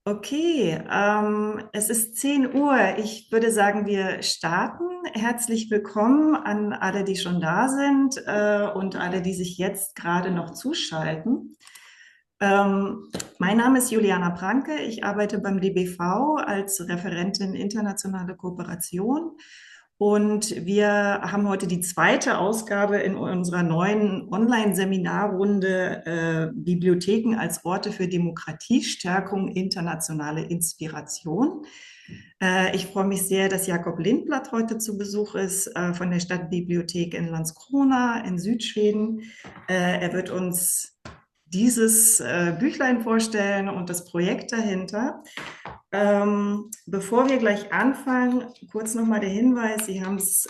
Okay, es ist 10 Uhr. Ich würde sagen, wir starten. Herzlich willkommen an alle, die schon da sind, und alle, die sich jetzt gerade noch zuschalten. Mein Name ist Juliana Pranke. Ich arbeite beim DBV als Referentin Internationale Kooperation. Und wir haben heute die zweite Ausgabe in unserer neuen Online-Seminarrunde Bibliotheken als Orte für Demokratie stärken, internationale Inspiration. Ich freue mich sehr, dass Jacob Lindblad heute zu Besuch ist von der Stadtbibliothek in Landskrona in Südschweden. Er wird uns dieses Büchlein vorstellen und das Projekt dahinter. Bevor wir gleich anfangen, kurz nochmal der Hinweis, Sie haben es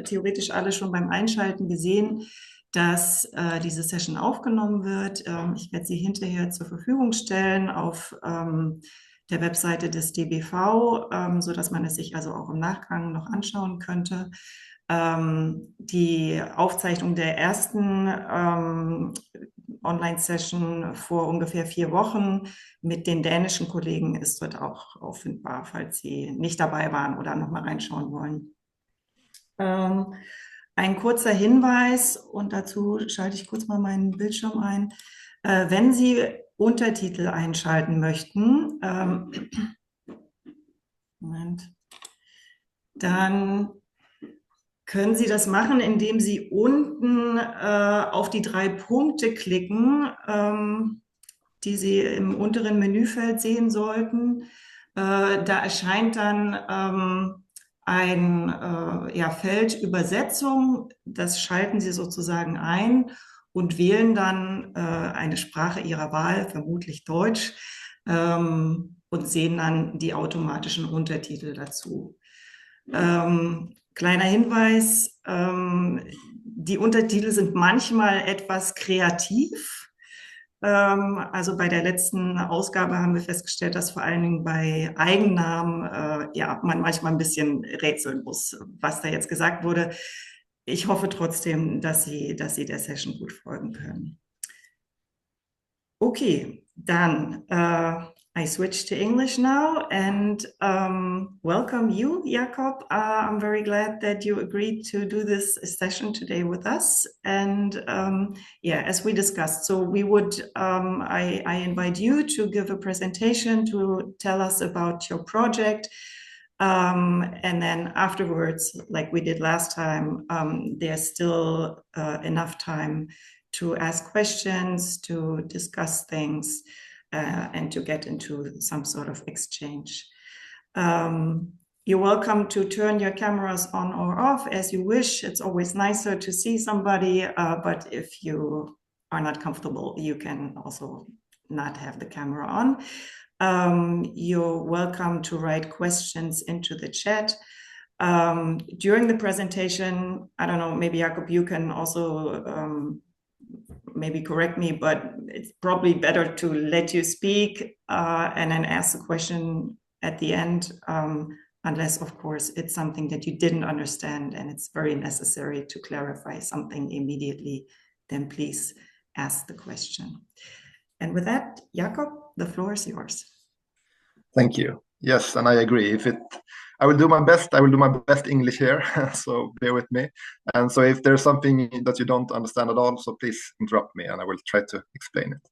theoretisch alle schon beim Einschalten gesehen, dass diese Session aufgenommen wird. Ich werde sie hinterher zur Verfügung stellen auf der Webseite des DBV, sodass man es sich also auch im Nachgang noch anschauen könnte. Die Aufzeichnung der ersten Online-Session vor ungefähr 4 Wochen mit den dänischen Kollegen ist dort auch auffindbar, falls Sie nicht dabei waren oder nochmal reinschauen wollen. Ein kurzer Hinweis, und dazu schalte ich kurz mal meinen Bildschirm ein. Wenn Sie Untertitel einschalten möchten, Moment, dann können Sie das machen, indem Sie unten auf die 3 Punkte klicken, die Sie im unteren Menüfeld sehen sollten. Da erscheint dann ein Feld Übersetzung. Das schalten Sie sozusagen ein und wählen dann eine Sprache Ihrer Wahl, vermutlich Deutsch, und sehen dann die automatischen Untertitel dazu. Kleiner Hinweis, die Untertitel sind manchmal etwas kreativ. Also bei der letzten Ausgabe haben wir festgestellt, dass vor allen Dingen bei Eigennamen man manchmal ein bisschen rätseln muss, was da jetzt gesagt wurde. Ich hoffe trotzdem, dass Sie der Session gut folgen können. Okay, dann I switch to English now and welcome you, Jacob. I'm very glad that you agreed to do this session today with us. And as we discussed, so we would, I invite you to give a presentation to tell us about your project. And then afterwards, like we did last time, there's still enough time to ask questions, to discuss things, and to get into some sort of exchange. You're welcome to turn your cameras on or off as you wish. It's always nicer to see somebody, but if you are not comfortable, you can also not have the camera on. You're welcome to write questions into the chat. During the presentation, I don't know, maybe Jacob, you can also maybe correct me, but it's probably better to let you speak and then ask the question at the end, unless, of course, it's something that you didn't understand and it's very necessary to clarify something immediately, then please ask the question. And with that, Jacob, the floor is yours. Thank you. Yes, and I agree. I will do my best. I will do my best English here, so bear with me. And so if there's something that you don't understand at all, so please interrupt me and I will try to explain it.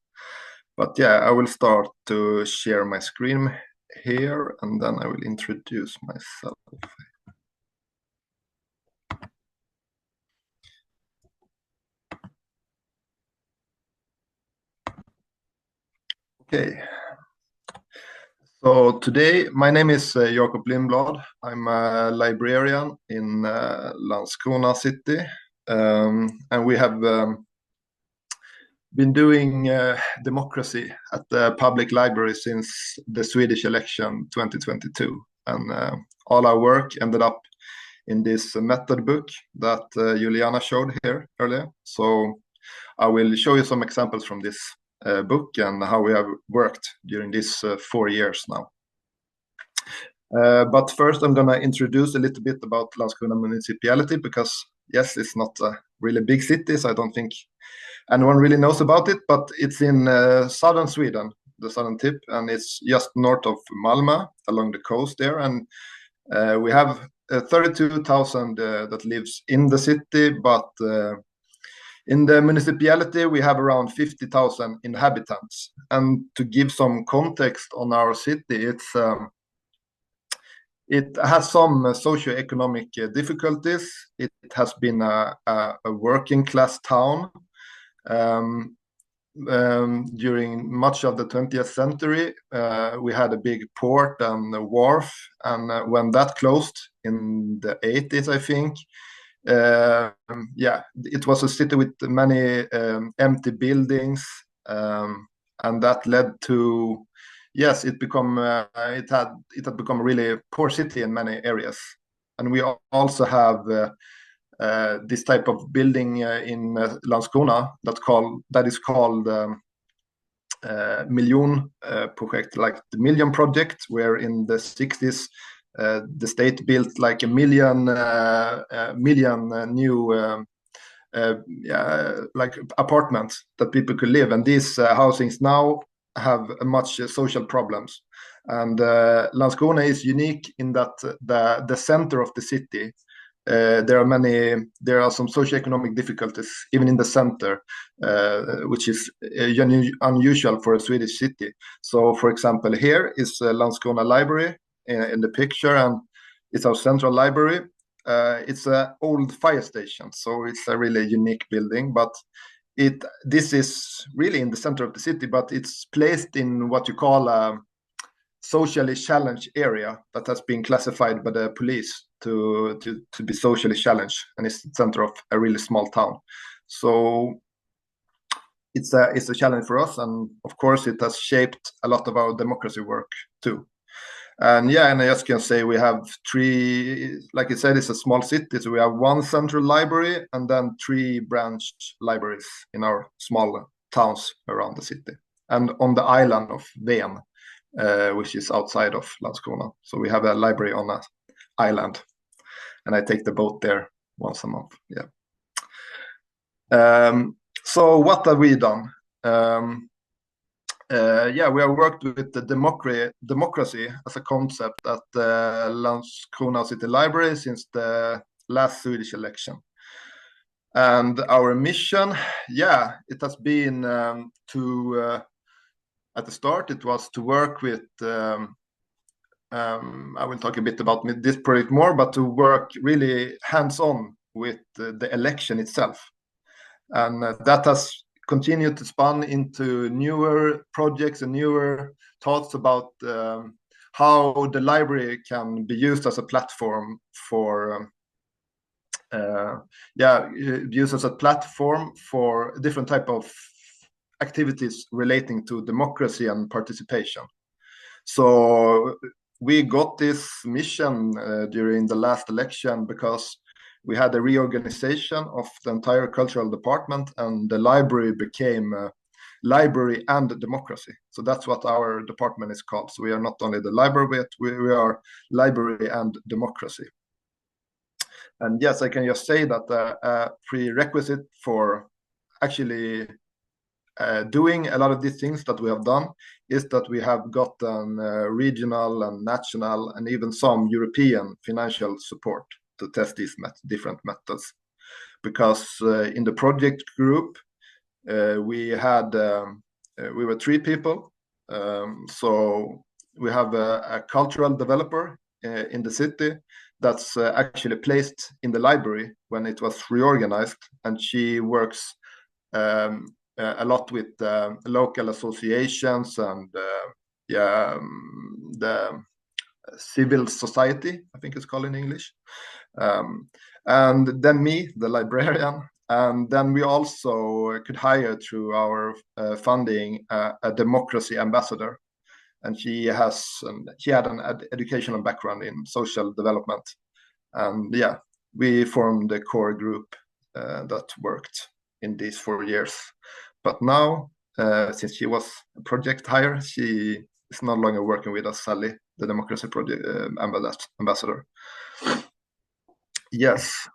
But yeah, I will start to share my screen here and then I will introduce myself. Okay. So today, my name is Jacob Lindblad. I'm a librarian in Landskrona city, and we have been doing democracy at the public library since the Swedish election 2022. And all our work ended up in this method book that Juliana showed here earlier. So I will show you some examples from this book and how we have worked during these 4 years now. But first I'm going to introduce a little bit about Landskrona municipality because yes, it's not a really big city, so I don't think anyone really knows about it, but it's in southern Sweden, the southern tip, and it's just north of Malmö, along the coast there. And we have 32,000 that lives in the city, but in the municipality, we have around 50,000 inhabitants. And to give some context on our city, it has some socioeconomic difficulties. It has been a working class town during much of the 20th century. We had a big port and a wharf, and when that closed in the 80s, I think, it was a city with many empty buildings, and that led to it had become a really poor city in many areas. And we also have this type of building in Landskrona that is called Project, like the Million Project, where in the 60s the state built like a million new like apartments that people could live. And these housings now have much social problems. And Landskrona is unique in that the center of the city, there are some socioeconomic difficulties even in the center, which is unusual for a Swedish city. So, for example, here is Landskrona Library in the picture, and it's our central library. It's an old fire station, so it's a really unique building. But this is really in the center of the city, but it's placed in what you call a socially challenged area that has been classified by the police to be socially challenged, and it's the center of a really small town. So it's a challenge for us, and of course it has shaped a lot of our democracy work too. And I just can say we have three, like I said, it's a small city, so we have one central library and then 3 branch libraries in our small towns around the city, and on the island of Ven, which is outside of Landskrona. So we have a library on an island, and I take the boat there once a month. So what have we done? We have worked with the democracy as a concept at the Landskrona City Library since the last Swedish election. And our mission, it has been at the start, it was to work with, I will talk a bit about this project more, but to work really hands-on with the election itself. And that has continued to span into newer projects and newer thoughts about how the library can be used as a platform for different type of activities relating to democracy and participation. So we got this mission during the last election because we had a reorganization of the entire cultural department, and the library became library and democracy. So that's what our department is called. So we are not only the library, but we are library and democracy. And yes, I can just say that a prerequisite for actually doing a lot of these things that we have done is that we have gotten regional and national and even some European financial support to test these different methods. Because in the project group, we were 3 people. So we have a cultural developer in the city that's actually placed in the library when it was reorganized, and she works a lot with local associations and the civil society, I think it's called in English. And then me, the librarian, and then we also could hire through our funding a democracy ambassador, and she had an educational background in social development, and we formed the core group that worked in these 4 years. But now, since she was a project hire, she is no longer working with us, Sally, the democracy project ambassador. Yes.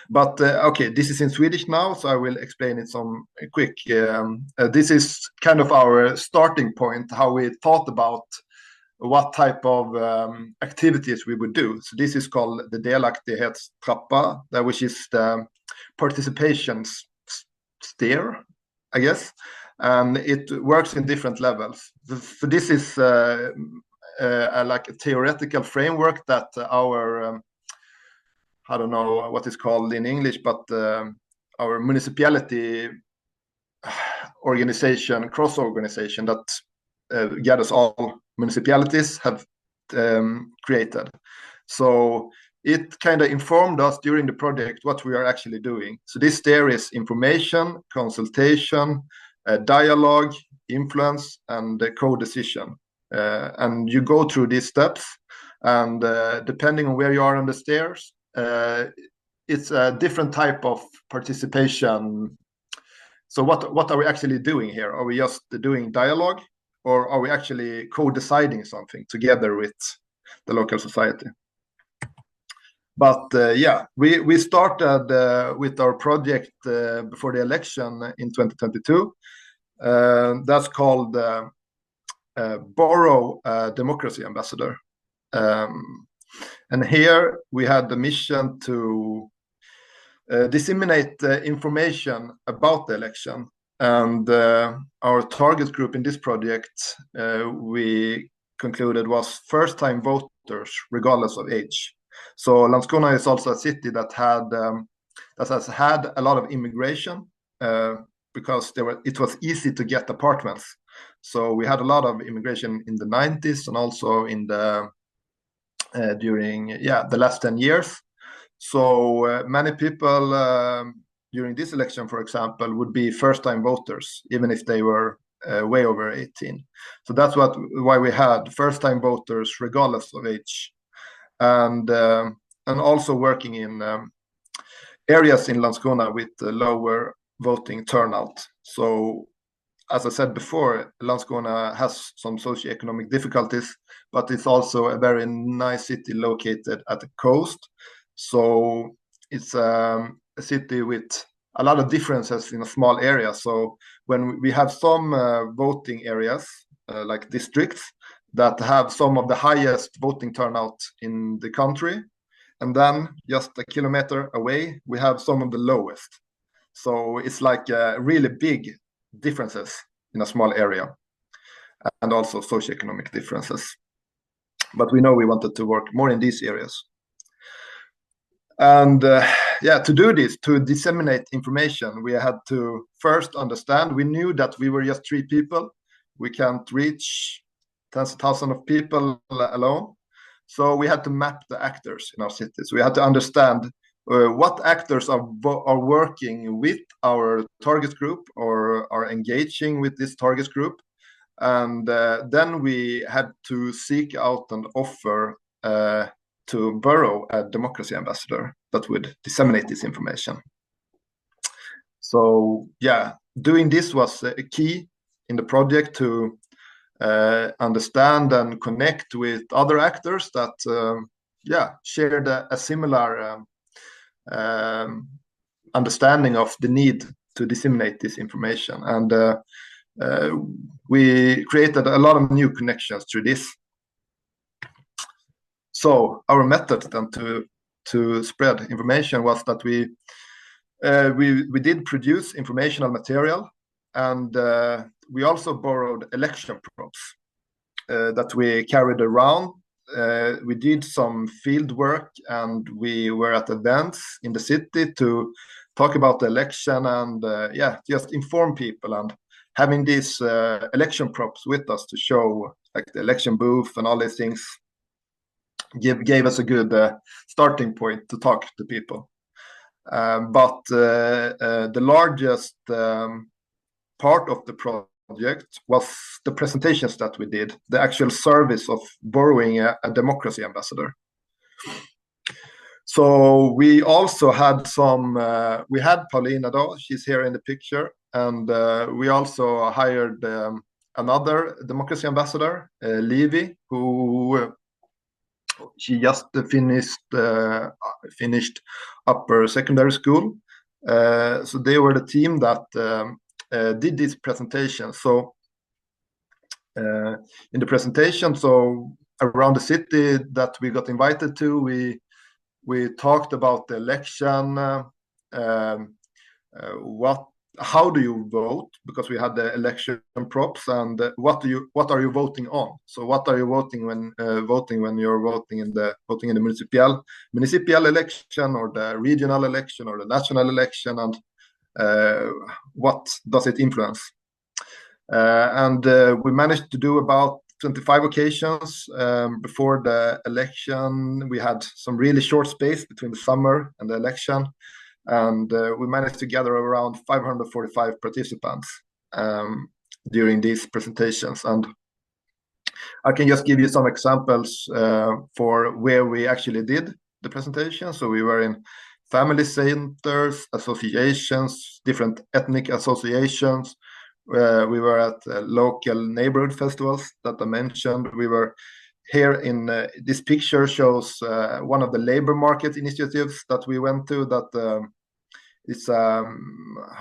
But okay, this is in Swedish now, so I will explain it some quick. This is kind of our starting point, how we thought about what type of activities we would do. So this is called the delaktighetstrappa, which is the participation stair, I guess. And it works in different levels. So this is like a theoretical framework that our I don't know what it's called in English, but our municipality organization, cross-organization that gathers all municipalities have created. So it kind of informed us during the project what we are actually doing. So this there is information, consultation, dialogue, influence, and co-decision. And you go through these steps, and depending on where you are on the stairs, it's a different type of participation. So what are we actually doing here? Are we just doing dialogue, or are we actually co-deciding something together with the local society? But yeah, we started with our project before the election in 2022. That's called Borrow a Democracy Ambassador. And here we had the mission to disseminate information about the election. And our target group in this project, we concluded, was first-time voters, regardless of age. So Landskrona is also a city that has had a lot of immigration because it was easy to get apartments. So we had a lot of immigration in the 90s and also in the during the last 10 years. So many people during this election, for example, would be first-time voters, even if they were way over 18. So that's why we had first-time voters regardless of age, and also working in areas in Landskrona with lower voting turnout. So as I said before, Landskrona has some socioeconomic difficulties, but it's also a very nice city located at the coast. So it's a city with a lot of differences in a small area. So when we have some voting areas, like districts, that have some of the highest voting turnout in the country, and then just a kilometer away, we have some of the lowest. So it's like really big differences in a small area, and also socioeconomic differences. But we know we wanted to work more in these areas. And to do this, to disseminate information, we had to first understand, we knew that we were just 3 people. We can't reach tens of thousands of people alone. So we had to map the actors in our cities. We had to understand what actors are working with our target group or are engaging with this target group. And then we had to seek out and offer to borrow a democracy ambassador that would disseminate this information. So yeah, doing this was a key in the project to understand and connect with other actors that shared a similar understanding of the need to disseminate this information. And we created a lot of new connections through this. So our method then to spread information was that we did produce informational material, and we also borrowed election props that we carried around. We did some field work, and we were at events in the city to talk about the election and just inform people. And having these election props with us to show, like the election booth and all these things, gave us a good starting point to talk to people. But the largest part of the project was the presentations that we did, the actual service of borrowing a democracy ambassador. So we also had we had Paulina though, she's here in the picture, and we also hired another democracy ambassador, Levi, who she just finished upper secondary school. So they were the team that did this presentation. So in the presentation, so around the city that we got invited to, we talked about the election, how do you vote, because we had the election props, and what are you voting on? So what are you voting when you're voting in the municipal election, or the regional election, or the national election, and what does it influence? And we managed to do about 25 occasions before the election. We had some really short space between the summer and the election, and we managed to gather around 545 participants during these presentations. And I can just give you some examples for where we actually did the presentation. So we were in family centers, associations, different ethnic associations. We were at local neighborhood festivals that I mentioned. We were here in this picture shows one of the labor market initiatives that we went to, that it's how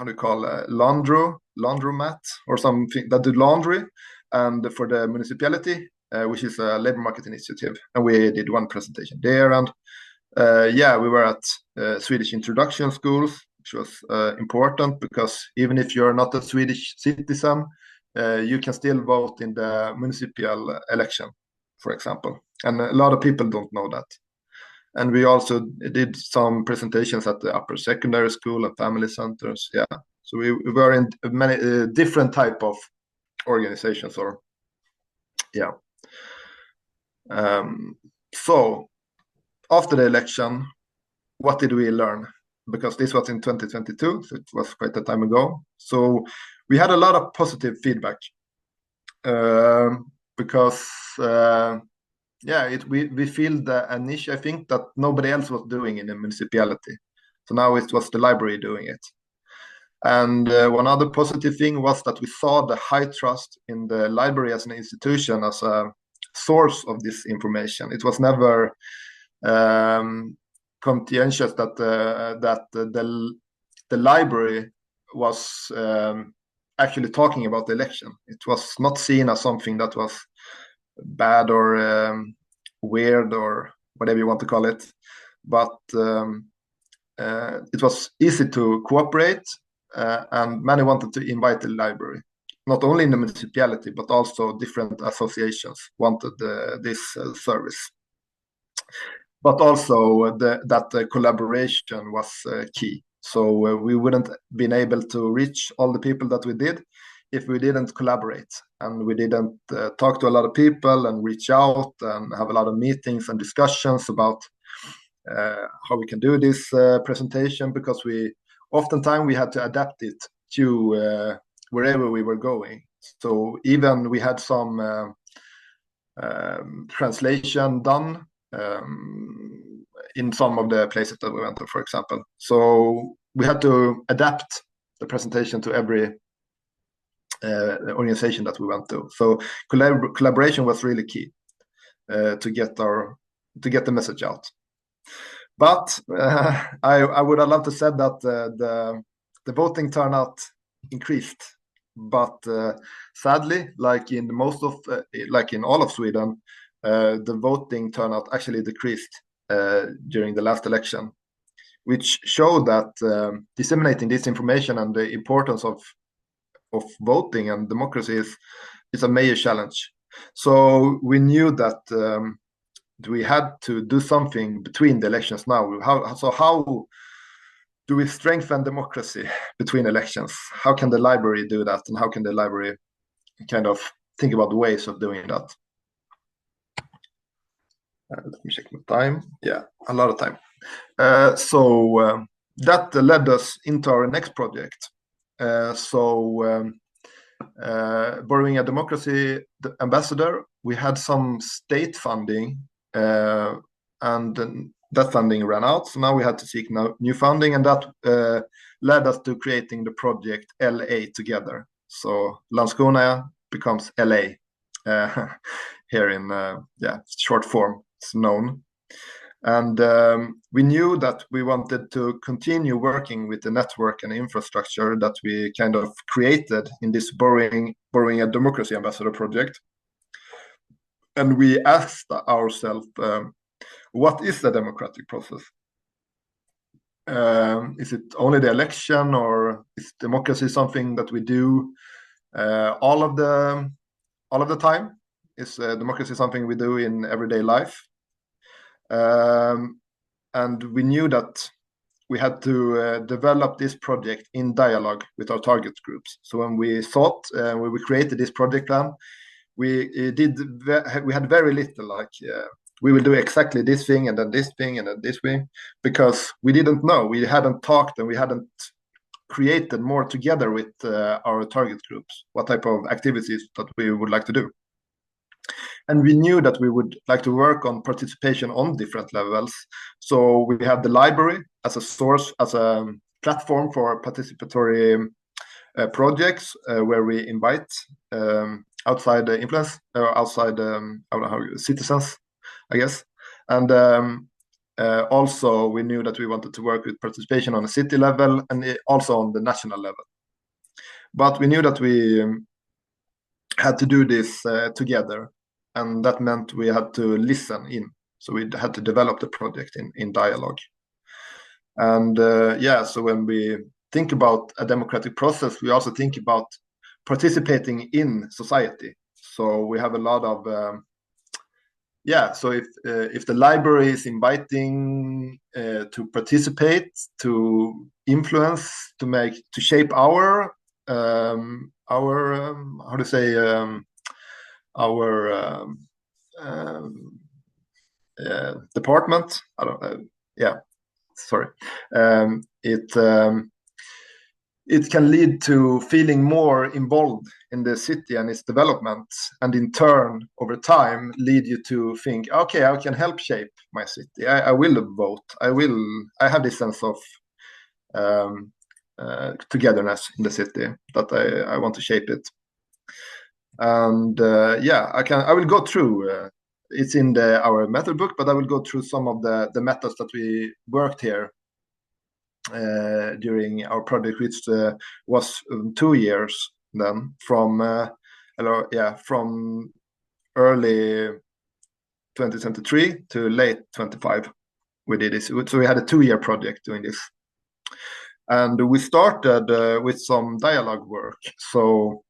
do you call laundromat or something that do laundry, and for the municipality, which is a labor market initiative, and we did one presentation there. And we were at Swedish introduction schools, which was important, because even if you're not a Swedish citizen, you can still vote in the municipal election, for example. And a lot of people don't know that. And we also did some presentations at the upper secondary school and family centers. Yeah, so we were in many different type of organizations. Or yeah. So after the election, what did we learn? Because this was in 2022, so it was quite a time ago. So we had a lot of positive feedback because we filled a niche, I think, that nobody else was doing in the municipality. So now it was the library doing it. And one other positive thing was that we saw the high trust in the library as an institution, as a source of this information. It was never conscientious that the library was actually talking about the election. It was not seen as something that was bad or weird or whatever you want to call it, but it was easy to cooperate, and many wanted to invite the library. Not only in the municipality, but also different associations wanted this service. But also that the collaboration was key. So we wouldn't been able to reach all the people that we did if we didn't collaborate, and we didn't talk to a lot of people and reach out and have a lot of meetings and discussions about how we can do this presentation, because oftentimes we had to adapt it to wherever we were going. So even we had some translation done in some of the places that we went to, for example. So we had to adapt the presentation to every organization that we went to. So collaboration was really key to get the message out. But I would have loved to said that the voting turnout increased, but sadly, like in all of Sweden, the voting turnout actually decreased during the last election, which showed that disseminating this information and the importance of voting and democracy is a major challenge. So we knew that we had to do something between the elections now. How do we strengthen democracy between elections? How can the library do that? And how can the library kind of think about ways of doing that? Let me check my time. Yeah, a lot of time. So that led us into our next project. Borrowing a democracy ambassador, we had some state funding, and that funding ran out. So now we had to seek new funding, and that led us to creating the project LA together. So Landskrona becomes LA here in short form, it's known. And we knew that we wanted to continue working with the network and infrastructure that we kind of created in this Borrowing a Democracy Ambassador project. And we asked ourselves, what is the democratic process? Is it only the election, or is democracy something that we do all of the time? Is democracy something we do in everyday life? And we knew that we had to develop this project in dialogue with our target groups. So when we when we created this project plan, we had very little, like we will do exactly this thing and then this thing and then this thing, because we didn't know. We hadn't talked and we hadn't created more together with our target groups what type of activities that we would like to do. And we knew that we would like to work on participation on different levels. So we have the library as a source, as a platform for participatory projects where we invite outside influence, outside I don't know how, citizens, I guess. And also we knew that we wanted to work with participation on a city level and also on the national level. But we knew that we had to do this together. And that meant we had to listen in. So we had to develop the project in dialogue. And so when we think about a democratic process, we also think about participating in society. So we have a lot of, so if the library is inviting to participate, to influence, to shape our how to say, our department. I don't know. Yeah, sorry. It can lead to feeling more involved in the city and its development, and in turn, over time, lead you to think, okay, I can help shape my city. I will vote. I have this sense of togetherness in the city that I want to shape it. And I will go through. It's in our method book, but I will go through some of the methods that we worked here during our project, which was 2 years then, from early 2023 to late 25. We did this, so we had a 2-year project doing this, and we started with some dialogue work. So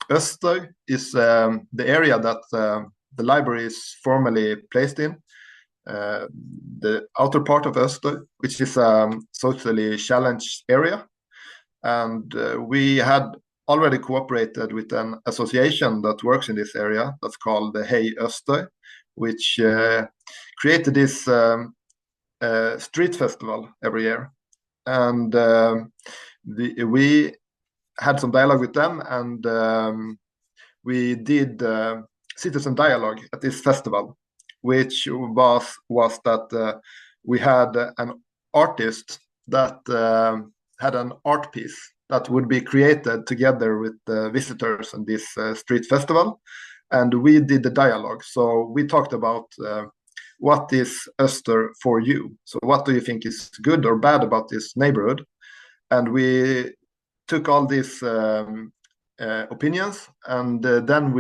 Öster is the area that the library is formally placed in, the outer part of Öster, which is a socially challenged area. And we had already cooperated with an association that works in this area that's called the Hey Öster, which created this street festival every year. And we had some dialogue with them, and we did citizen dialogue at this festival, which was that we had an artist that had an art piece that would be created together with the visitors in this street festival, and we did the dialogue. So we talked about what is Öster for you? So what do you think is good or bad about this neighborhood? And we took all these opinions, and then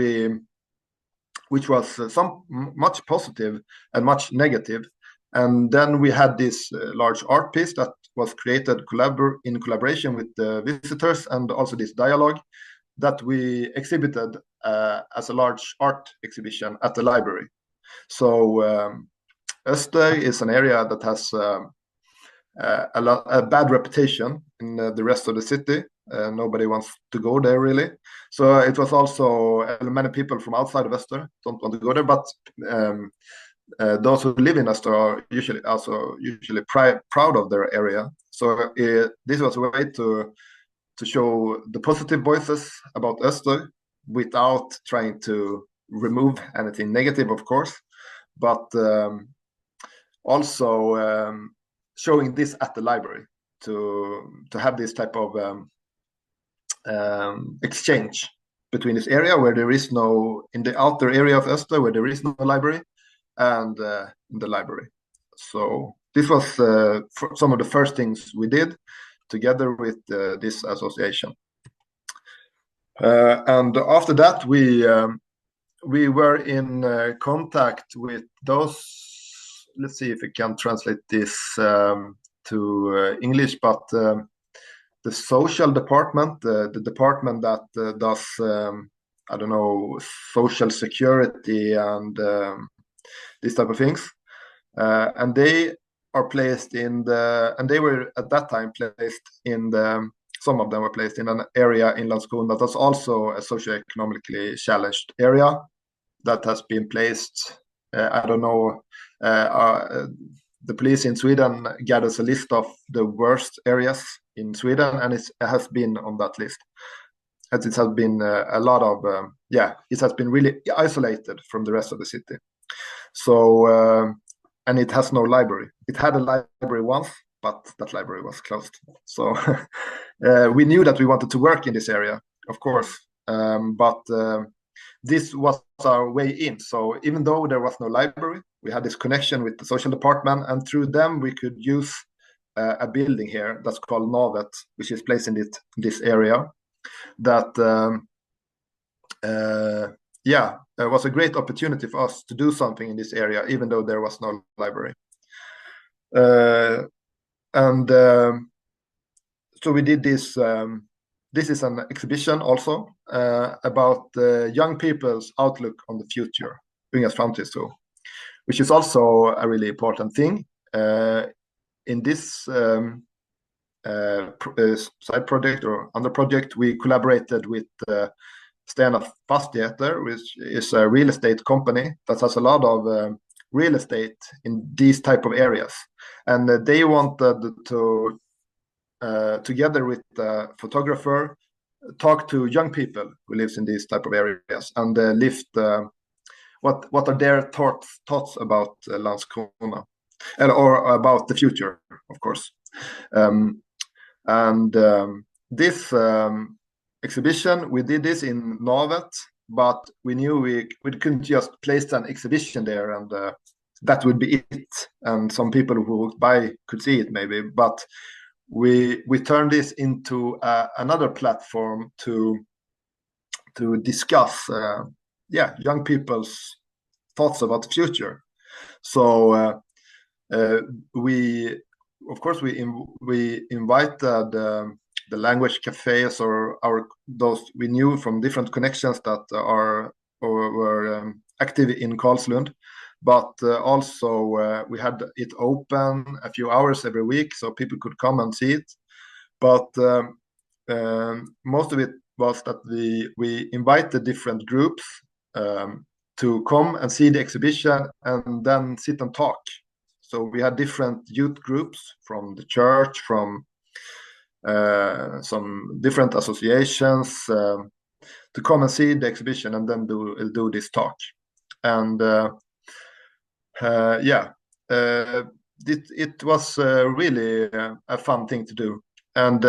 which was some much positive and much negative. And then we had this large art piece that was created in collaboration with the visitors, and also this dialogue that we exhibited as a large art exhibition at the library. So Öster is an area that has a bad reputation in the rest of the city. Nobody wants to go there, really. So it was also many people from outside of Öster don't want to go there, but those who live in Öster are usually proud of their area. So this was a way to show the positive voices about Öster without trying to remove anything negative, of course, but also showing this at the library to have this type of exchange between this area where there is no, in the outer area of Öster where there is no library, and in the library. So this was some of the first things we did together with this association. And after that, we were in contact with those. Let's see if we can translate this to English, but the social department, the department that does, I don't know, social security and these type of things. And they are placed in and they were at that time placed in some of them were placed in an area in Landskrona that was also a socioeconomically challenged area that has been placed, I don't know, the police in Sweden gathers a list of the worst areas in Sweden, and it has been on that list. As it has been a lot of, it has been really isolated from the rest of the city. So, and it has no library. It had a library once, but that library was closed. So we knew that we wanted to work in this area, of course, but this was our way in. So even though there was no library, we had this connection with the social department, and through them we could use a building here that's called Navet, which is placed in this area. That it was a great opportunity for us to do something in this area, even though there was no library. So we did this. This is an exhibition also about young people's outlook on the future, Ungas framtidstro, which is also a really important thing. In this side project or under project, we collaborated with Stena Fastigheter, which is a real estate company that has a lot of real estate in these type of areas, and they wanted to together with the photographer talk to young people who lives in these type of areas and lift what are their thoughts about Landskrona or about the future, of course. This exhibition, we did this in Navet, but we knew we couldn't just place an exhibition there and that would be it, and some people who would buy could see it maybe, but we turned this into another platform to discuss young people's thoughts about the future. So we invited the language cafes or those we knew from different connections that were active in Karlslund, but also we had it open a few hours every week so people could come and see it. But most of it was that we invited different groups to come and see the exhibition and then sit and talk. So we had different youth groups from the church, from some different associations to come and see the exhibition and then do this talk. And it was really a fun thing to do. And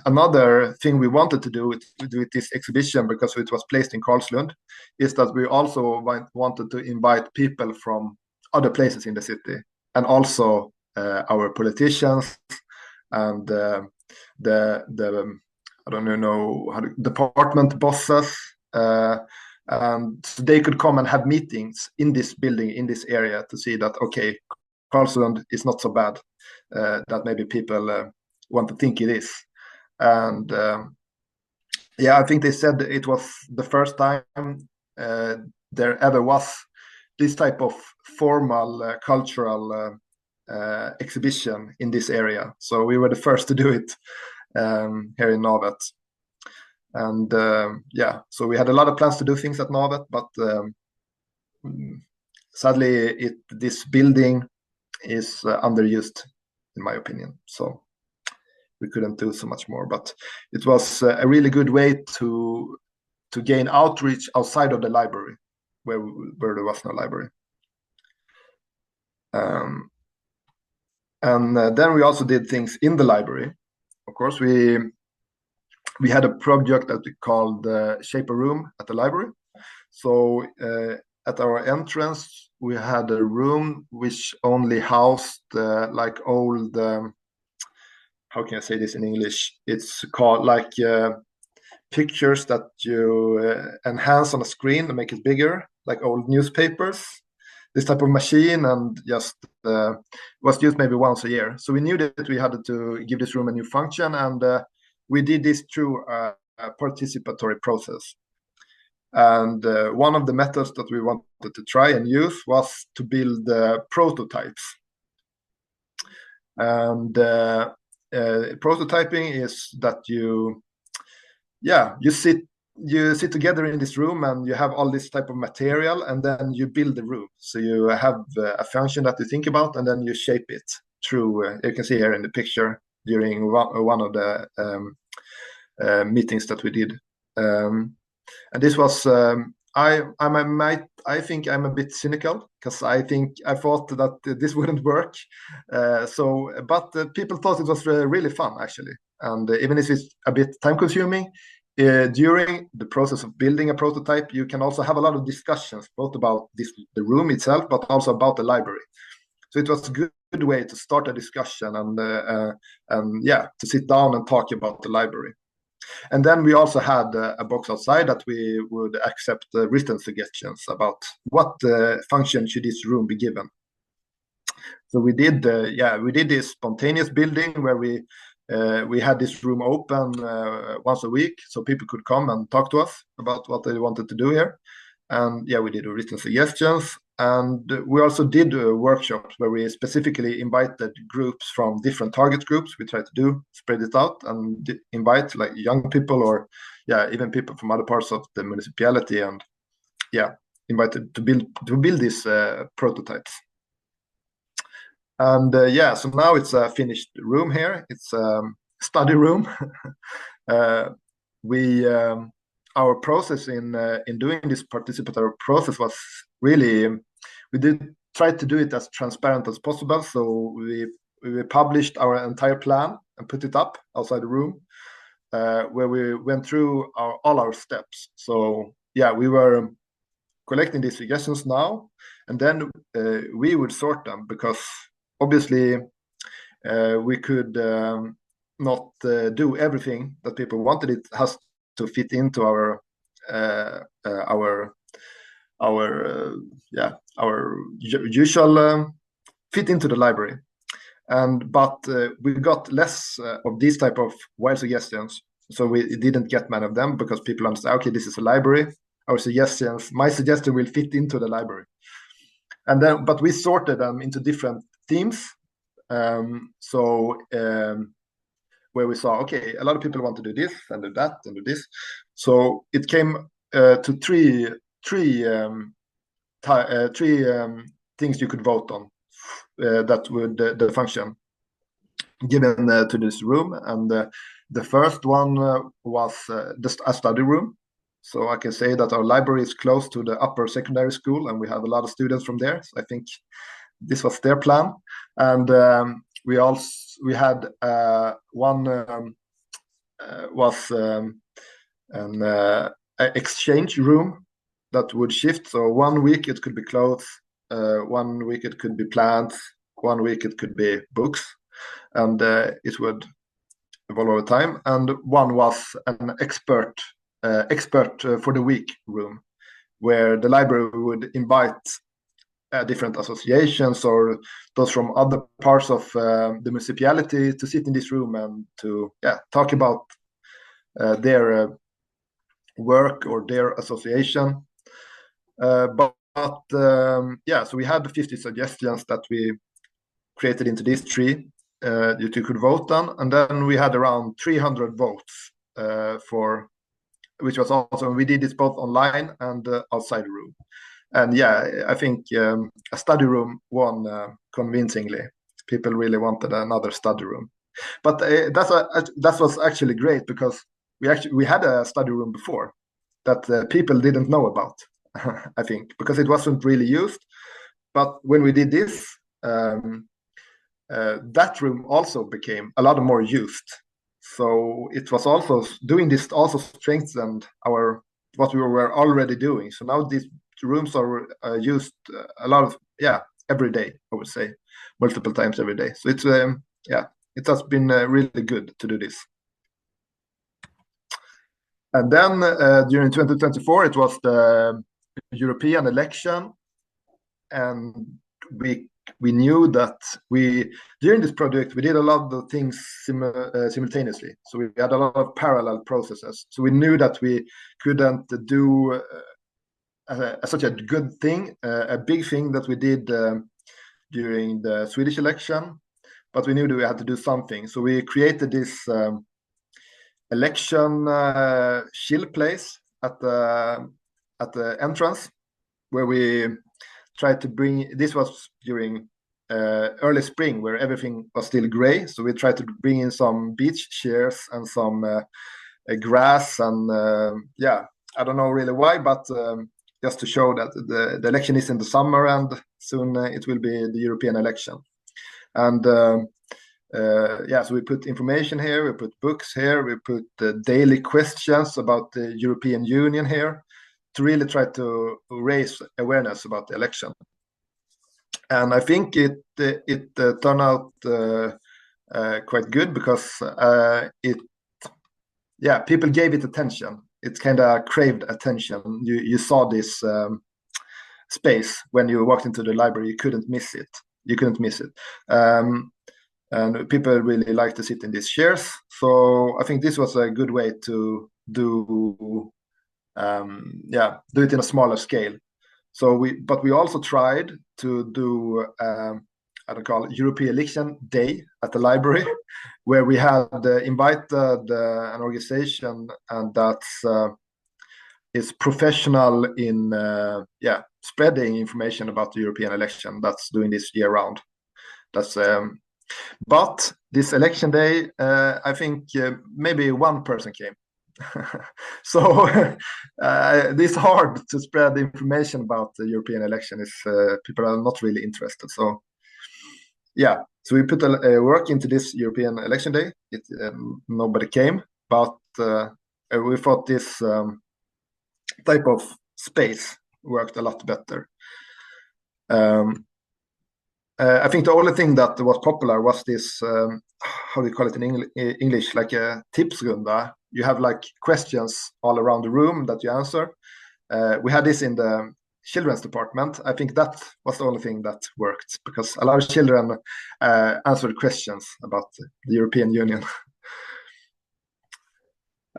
another thing we wanted to do with this exhibition, because it was placed in Karlslund, is that we also wanted to invite people from other places in the city, and also our politicians and the I don't know how department bosses, and so they could come and have meetings in this building, in this area, to see that okay, Karlslund is not so bad that maybe people want to think it is. And I think they said it was the first time there ever was this type of formal cultural exhibition in this area. So we were the first to do it here in Navet. And so we had a lot of plans to do things at Navet, but sadly this building is underused, in my opinion. So we couldn't do so much more, but it was a really good way to gain outreach outside of the library, where there was no library. And then we also did things in the library. Of course, we had a project that we called Shape a Room at the library. So at our entrance, we had a room which only housed like old, how can I say this in English? It's called like pictures that you enhance on a screen and make it bigger, like old newspapers. This type of machine, and just was used maybe once a year. So we knew that we had to give this room a new function, and we did this through a participatory process. And one of the methods that we wanted to try and use was to build prototypes. And prototyping is that you sit together in this room and you have all this type of material, and then you build the room. So you have a function that you think about, and then you shape it through, you can see here in the picture during one of the meetings that we did. And this was, I think I'm a bit cynical, because I thought that this wouldn't work. But people thought it was really fun, actually. And even if it's a bit time consuming, during the process of building a prototype, you can also have a lot of discussions, both about the room itself, but also about the library. So it was a good way to start a discussion and to sit down and talk about the library. And then we also had a box outside that we would accept written suggestions about what function should this room be given. So we did this spontaneous building where we had this room open once a week, so people could come and talk to us about what they wanted to do here. And we did written suggestions, and we also did workshops where we specifically invited groups from different target groups. We tried to spread it out and invite like young people, or even people from other parts of the municipality, and invited to build these prototypes. And so now it's a finished room here. It's a study room. Our process in doing this participatory process was really, we did try to do it as transparent as possible. So we published our entire plan and put it up outside the room, where we went through all our steps. So we were collecting these suggestions now, and then we would sort them, because obviously we could not do everything that people wanted. It has to fit into our usual fit into the library. But we got less of these type of wild suggestions, so we didn't get many of them, because people understand, okay, this is a library. My suggestion will fit into the library. And then, but we sorted them into different themes. Where we saw, okay, a lot of people want to do this and do that and do this. So it came to three things you could vote on that would the function given to this room. And the first one was a study room. So I can say that our library is close to the upper secondary school, and we have a lot of students from there. So I think this was their plan. And we had one was an exchange room that would shift. So 1 week it could be clothes, 1 week it could be plants, 1 week it could be books, and it would evolve over time. And one was an expert for the week room, where the library would invite different associations or those from other parts of the municipality to sit in this room and to talk about their work or their association. So we had 50 suggestions that we created into these three that you could vote on, and then we had around 300 votes which was awesome. We did this both online and outside the room. And I think a study room won convincingly. People really wanted another study room, but that was actually great, because we had a study room before that people didn't know about. I think because it wasn't really used. But when we did this, that room also became a lot more used. So it was also doing this also strengthened what we were already doing. So now this rooms are used a lot of every day, I would say, multiple times every day. So it's it has been really good to do this. And then during 2024, it was the European election, and we knew that during this project we did a lot of things simultaneously. So we had a lot of parallel processes. So we knew that we couldn't do such a good thing, a big thing that we did during the Swedish election, but we knew that we had to do something. So we created this election chill place at the entrance, where we tried to bring. This was during early spring, where everything was still gray. So we tried to bring in some beach chairs and some grass, and I don't know really why, but just to show that the election is in the summer, and soon it will be the European election. And so we put information here, we put books here, we put daily questions about the European Union here, to really try to raise awareness about the election. And I think it turned out quite good, because people gave it attention. It kind of craved attention. You saw this space when you walked into the library. You couldn't miss it. And people really like to sit in these chairs. So I think this was a good way to do it in a smaller scale. So we also tried to do European Election Day at the library, where we had invited an organization, and that's is professional in spreading information about the European election. That's doing this year round. That's but this election day, I think maybe one person came. So it's hard to spread information about the European election. People are not really interested. So so we put a work into this European election day. Nobody came, but we thought this type of space worked a lot better. I think the only thing that was popular was this, how do you call it in English, like a tipsrunda. You have like questions all around the room that you answer. We had this in the children's department. I think that was the only thing that worked, because a lot of children answered questions about the European Union.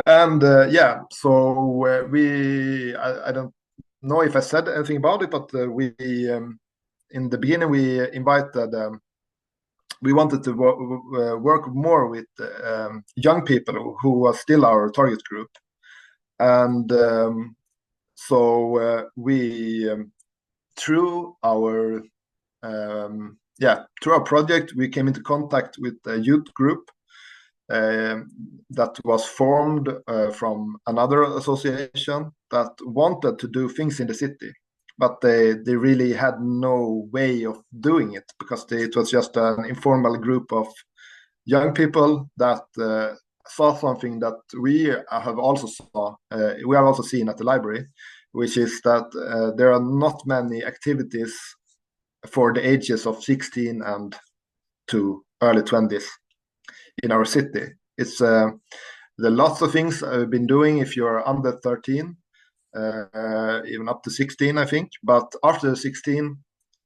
And so I don't know if I said anything about it, but we in the beginning we invited we wanted to work more with young people who were still our target group. And so we through our project, we came into contact with a youth group that was formed from another association that wanted to do things in the city, but they really had no way of doing it, because it was just an informal group of young people that saw something that we have also seen at the library, which is that there are not many activities for the ages of 16 and to early 20s in our city. It's there are lots of things I've been doing if you're under 13, even up to 16, I think. But after 16,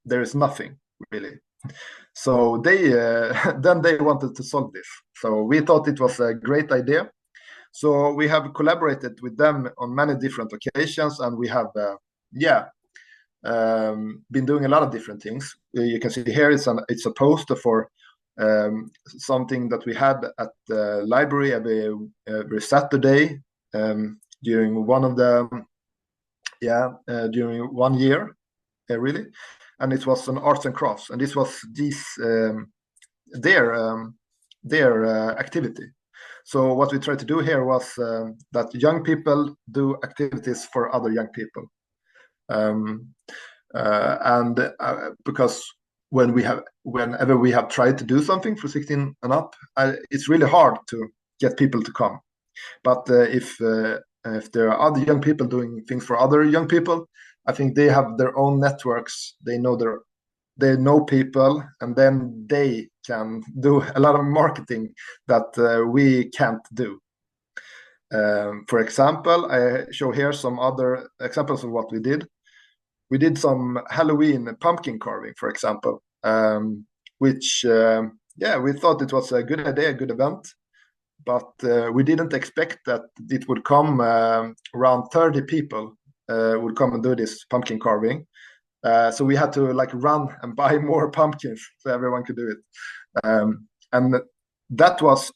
there is nothing really. So they then they wanted to solve this. So we thought it was a great idea. So we have collaborated with them on many different occasions, and we have been doing a lot of different things. You can see here it's a poster for something that we had at the library every Saturday during one of the during 1 year, really. And it was an arts and crafts, and this was their activity. So what we tried to do here was that young people do activities for other young people, because whenever we have tried to do something for 16 and up, it's really hard to get people to come. But if there are other young people doing things for other young people, I think they have their own networks. They know people, and then they can do a lot of marketing that we can't do. For example, I show here some other examples of what we did. We did some Halloween pumpkin carving, for example, which, we thought it was a good idea, a good event, but we didn't expect that it would come around 30 people would come and do this pumpkin carving. So we had to run and buy more pumpkins so everyone could do it. And that was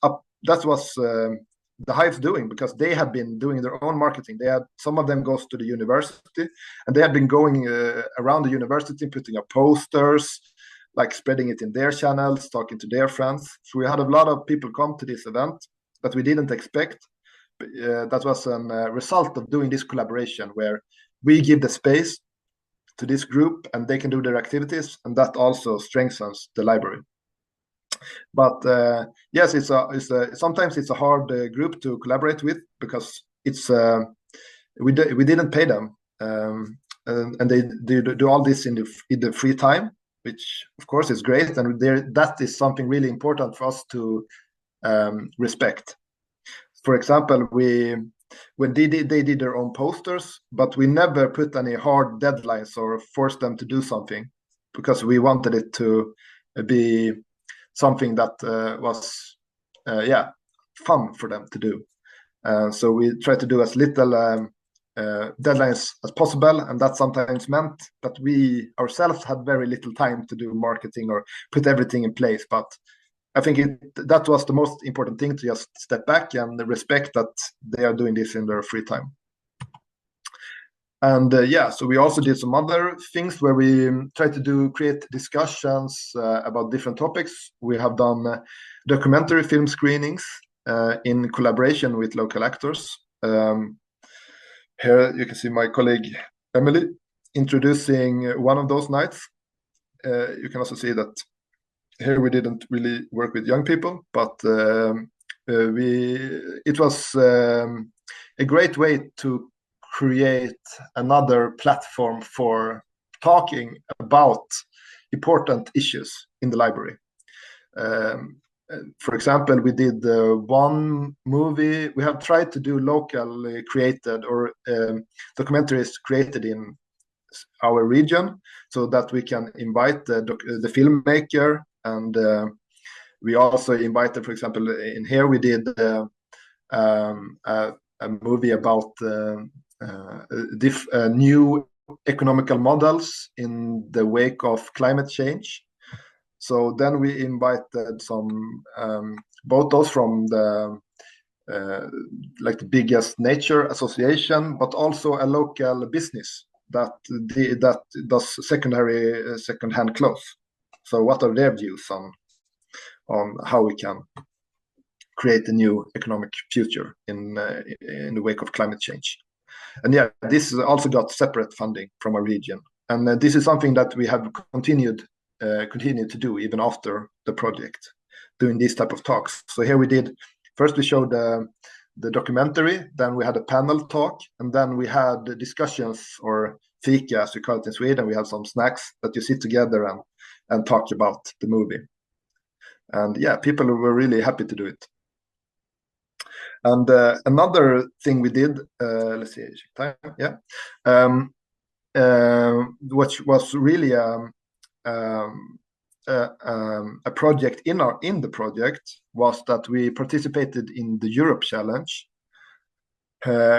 the Hive's doing, because they had been doing their own marketing. Some of them goes to the university, and they had been going around the university, putting up posters, spreading it in their channels, talking to their friends. So we had a lot of people come to this event that we didn't expect. That was a result of doing this collaboration, where we give the space to this group and they can do their activities, and that also strengthens the library. But yes, sometimes it's a hard group to collaborate with, because we didn't pay them, and they do all this in the free time, which of course is great, and that is something really important for us to respect. For example, when they did their own posters, but we never put any hard deadlines or forced them to do something, because we wanted it to be something that was fun for them to do. So we tried to do as little deadlines as possible, and that sometimes meant that we ourselves had very little time to do marketing or put everything in place. But I think that was the most important thing, to just step back and respect that they are doing this in their free time. And so we also did some other things where we tried to create discussions about different topics. We have done documentary film screenings in collaboration with local actors. Here you can see my colleague Emily introducing one of those nights. You can also see that here we didn't really work with young people, but it was a great way to create another platform for talking about important issues in the library. For example, we did one movie. We have tried to do locally created or documentaries created in our region, so that we can invite the filmmaker. And we also invited, for example, in here we did a movie about new economical models in the wake of climate change. So then we invited some both those from the the biggest nature association, but also a local business that does second-hand clothes. So what are their views on how we can create a new economic future in the wake of climate change? And this also got separate funding from our region, and this is something that we have continued to do even after the project, doing these type of talks. So here we showed the documentary, then we had a panel talk, and then we had discussions, or fika as we call it in Sweden. We had some snacks that you sit together and talk about the movie. And people were really happy to do it. And another thing we did, let's see, time, which was really a project in the project, was that we participated in the Europe Challenge,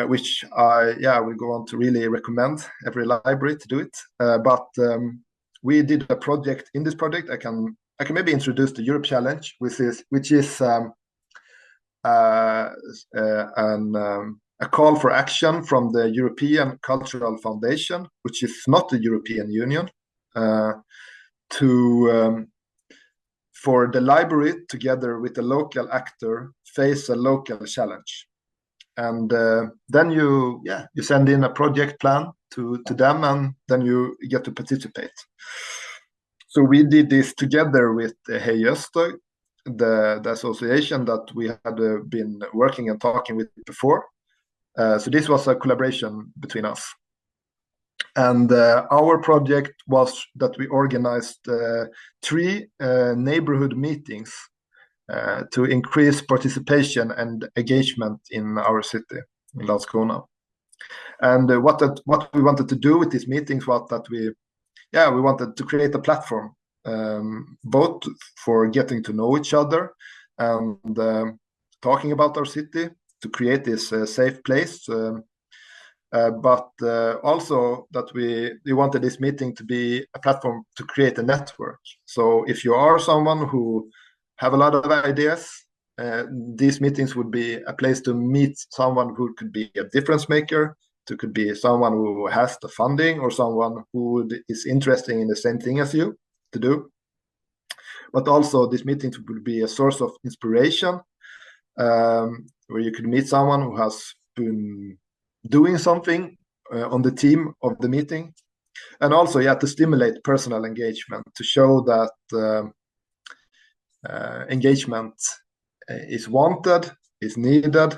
which I will go on to really recommend every library to do it. But we did a project. In this project, I can maybe introduce the Europe Challenge, which is a call for action from the European Cultural Foundation, which is not the European Union, for the library, together with a local actor, face a local challenge. And then you send in a project plan to them, and then you get to participate. So we did this together with Reihe, the association that we had been working and talking with before. So this was a collaboration between us. And our project was that we organized 3 neighborhood meetings to increase participation and engagement in our city, in Landskrona. And what we wanted to do with these meetings was that we wanted to create a platform, both for getting to know each other and talking about our city, to create this safe place, but also that we wanted this meeting to be a platform to create a network. So if you are someone who have a lot of ideas, these meetings would be a place to meet someone who could be a difference maker, to could be someone who has the funding, or someone who is interested in the same thing as you to do. But also these meetings would be a source of inspiration, where you could meet someone who has been doing something on the team of the meeting, and also to stimulate personal engagement, to show that engagement is wanted, is needed,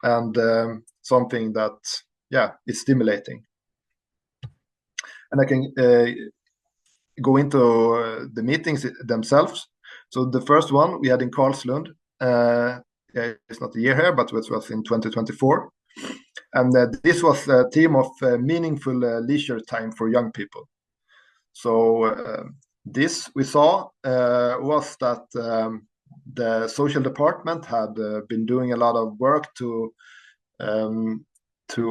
and something that is stimulating. And I can go into the meetings themselves. So the first one we had in Karlslund, it's not a year here, but it was in 2024. And this was a theme of meaningful leisure time for young people. So this we saw was that the social department had been doing a lot of work to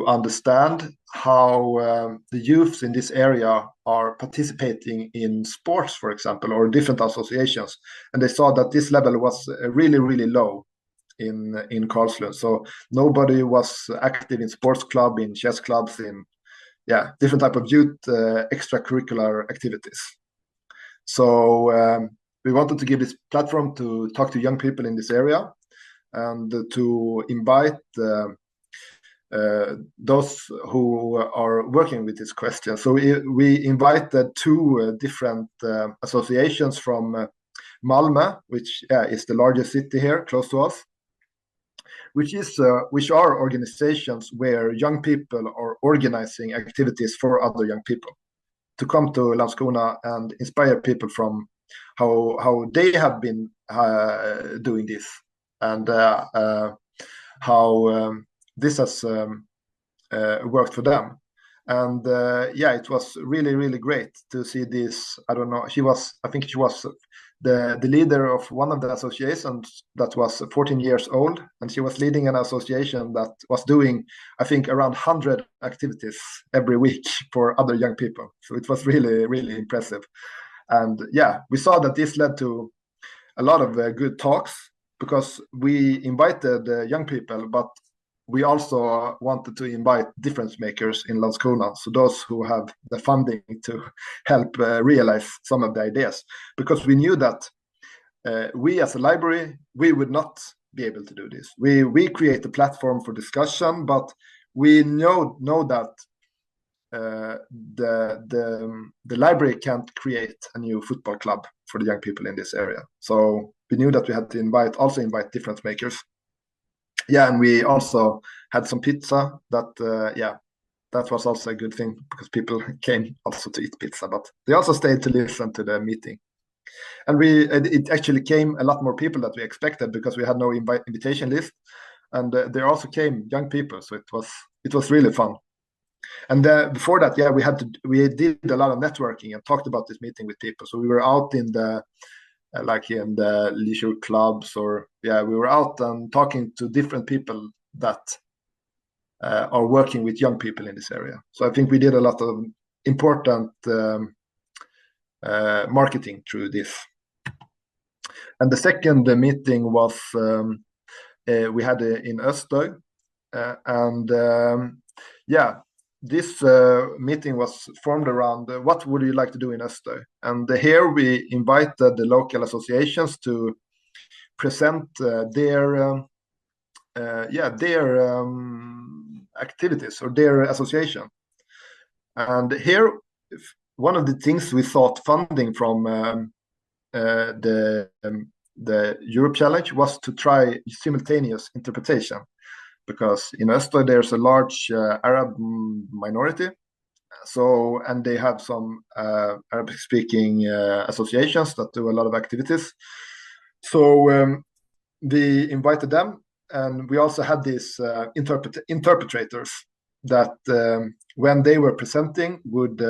understand how the youths in this area are participating in sports, for example, or different associations. And they saw that this level was really, really low in Karlslund. So nobody was active in sports club, in chess clubs, in different type of youth extracurricular activities. So we wanted to give this platform to talk to young people in this area, and to invite those who are working with this question. So we invited 2 different associations from Malmö, which is the largest city here close to us, which are organizations where young people are organizing activities for other young people to come to Landskrona and inspire people from how they have been doing this, and how this has worked for them. And it was really, really great to see this. I don't know, I think she was the leader of one of the associations that was 14 years old, and she was leading an association that was doing, I think, around 100 activities every week for other young people. So it was really, really impressive. And we saw that this led to a lot of good talks, because we invited young people, but we also wanted to invite difference makers in Landskrona, so those who have the funding to help realize some of the ideas, because we knew that we as a library, we would not be able to do this. We create a platform for discussion, but we know that the library can't create a new football club for the young people in this area. So we knew that we had to invite difference makers. And we also had some pizza. That was also a good thing, because people came also to eat pizza, but they also stayed to listen to the meeting. And it actually came a lot more people than we expected, because we had no invitation list, and there also came young people. So it was really fun. And before that, we did a lot of networking and talked about this meeting with people. So we were out in the in the leisure clubs, or we were out and talking to different people that are working with young people in this area. So I think we did a lot of important marketing through this. And the second meeting was we had in Öster, and this meeting was formed around what would you like to do in Öster? And here we invited the local associations to present their activities or their association. And here, one of the things we thought funding from the Europe Challenge was to try simultaneous interpretation, because in Öster there's a large Arab minority, So, and they have some Arabic-speaking associations that do a lot of activities. So we invited them, and we also had these interpreters that when they were presenting would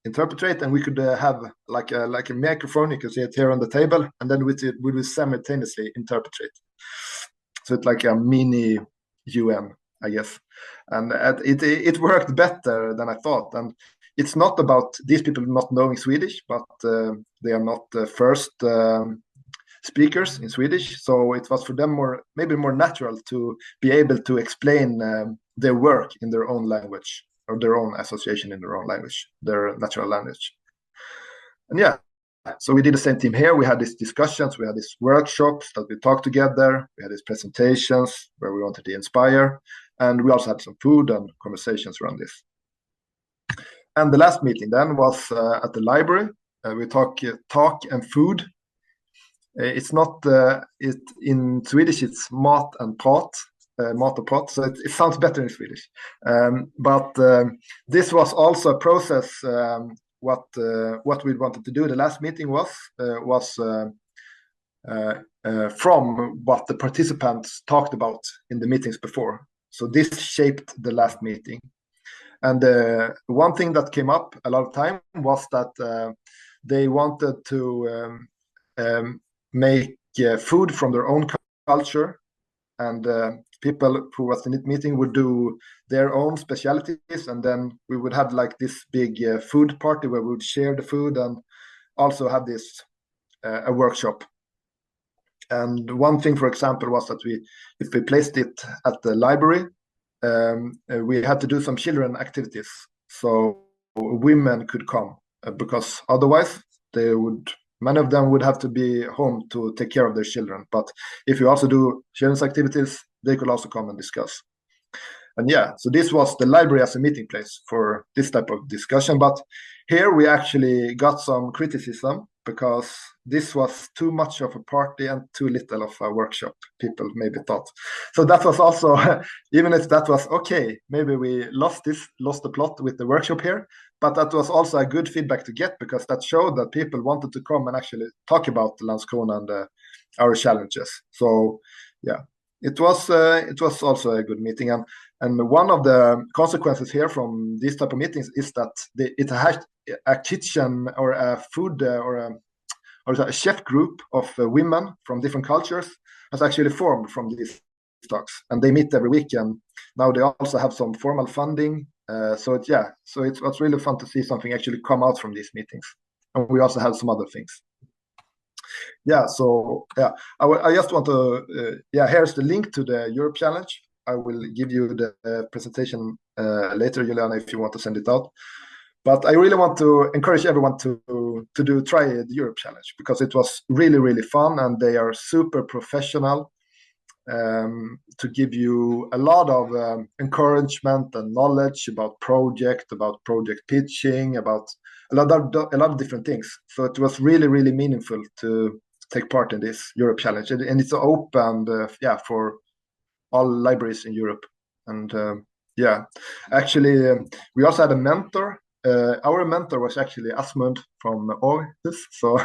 interpret, and we could have like a microphone. You can see it here on the table, and then we would simultaneously interpret. So it's like a mini UN, I guess, and it worked better than I thought. And it's not about these people not knowing Swedish, but they are not the first speakers in Swedish, so it was for them maybe more natural to be able to explain their work in their own language, or their own association in their own language, their natural language. And yeah, so we did the same thing here. We had these discussions, we had these workshops that we talked together, we had these presentations where we wanted to inspire, and we also had some food and conversations around this. And the last meeting then was at the library. We talk and food. It's not in Swedish. It's mat and prat, mat och prat. So it sounds better in Swedish. But this was also a process. What we wanted to do. The last meeting was from what the participants talked about in the meetings before. So this shaped the last meeting. And one thing that came up a lot of time was that they wanted to make food from their own culture, and people who was in the meeting would do their own specialities, and then we would have like this big food party where we would share the food and also have this a workshop. And one thing, for example, was that if we placed it at the library, we had to do some children activities, so women could come, because otherwise many of them would have to be home to take care of their children. But if you also do children's activities, they could also come and discuss. And yeah, so this was the library as a meeting place for this type of discussion. But here we actually got some criticism because this was too much of a party and too little of a workshop, people maybe thought. So that was also, even if that was okay, maybe we lost the plot with the workshop here, but that was also a good feedback to get, because that showed that people wanted to come and actually talk about Landskrona and our challenges. So yeah, it was also a good meeting. And one of the consequences here from these type of meetings is that it has a kitchen or a food or a chef group of women from different cultures has actually formed from these talks, and they meet every week, and now they also have some formal funding. So it was really fun to see something actually come out from these meetings, and we also had some other things. Yeah, so yeah, I just want to here's the link to the Europe Challenge. I will give you the presentation later, Juliana, if you want to send it out. But I really want to encourage everyone to try the Europe Challenge, because it was really, really fun, and they are super professional to give you a lot of encouragement and knowledge about project pitching, about a lot of different things. So it was really, really meaningful to take part in this Europe Challenge, and it's open for all libraries in Europe. And actually we also had a mentor. Our mentor was actually Asmund from Orte, so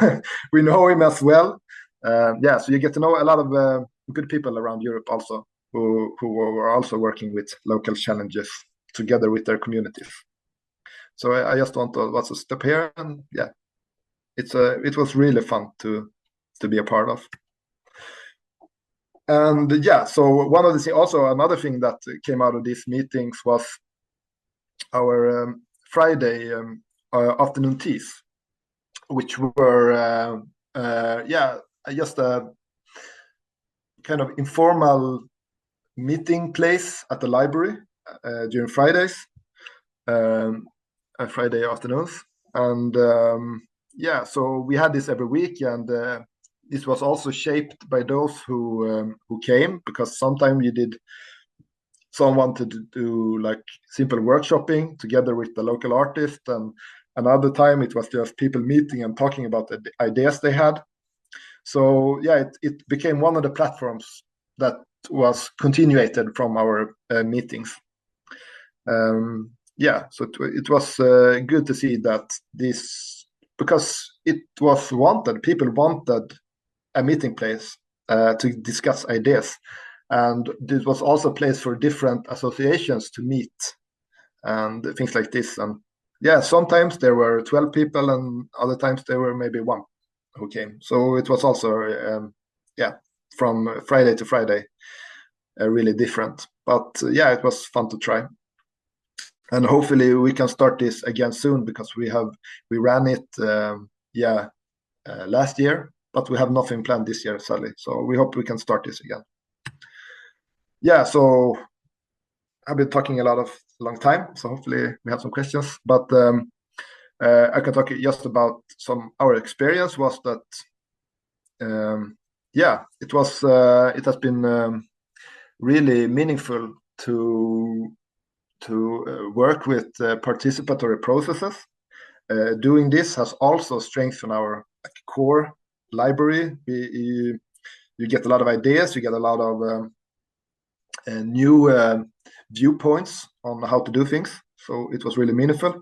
we know him as well. So you get to know a lot of good people around Europe also, who are also working with local challenges together with their communities. So I just want to step here, and yeah, it was really fun to be a part of. And yeah, so one of the things, also another thing that came out of these meetings was our Friday afternoon teas, which were just a kind of informal meeting place at the library during Fridays, Friday afternoons. And so we had this every week, and this was also shaped by those who came, because sometimes someone wanted to do like simple workshopping together with the local artist, and another time it was just people meeting and talking about the ideas they had. So yeah, it became one of the platforms that was continuated from our meetings. yeah, so it was good to see that this, because it was wanted, people wanted a meeting place to discuss ideas, and this was also a place for different associations to meet and things like this. And yeah, sometimes there were 12 people, and other times there were maybe one who came. So it was also yeah, from Friday to Friday, really different. But yeah, it was fun to try. And hopefully we can start this again soon, because we ran it last year, but we have nothing planned this year, sadly. So we hope we can start this again. Yeah, so I've been talking a long time, so hopefully we have some questions. But I can talk just about our experience was that it has been really meaningful to work with participatory processes. Doing this has also strengthened our core library. You get a lot of ideas, you get a lot of new viewpoints on how to do things. So it was really meaningful.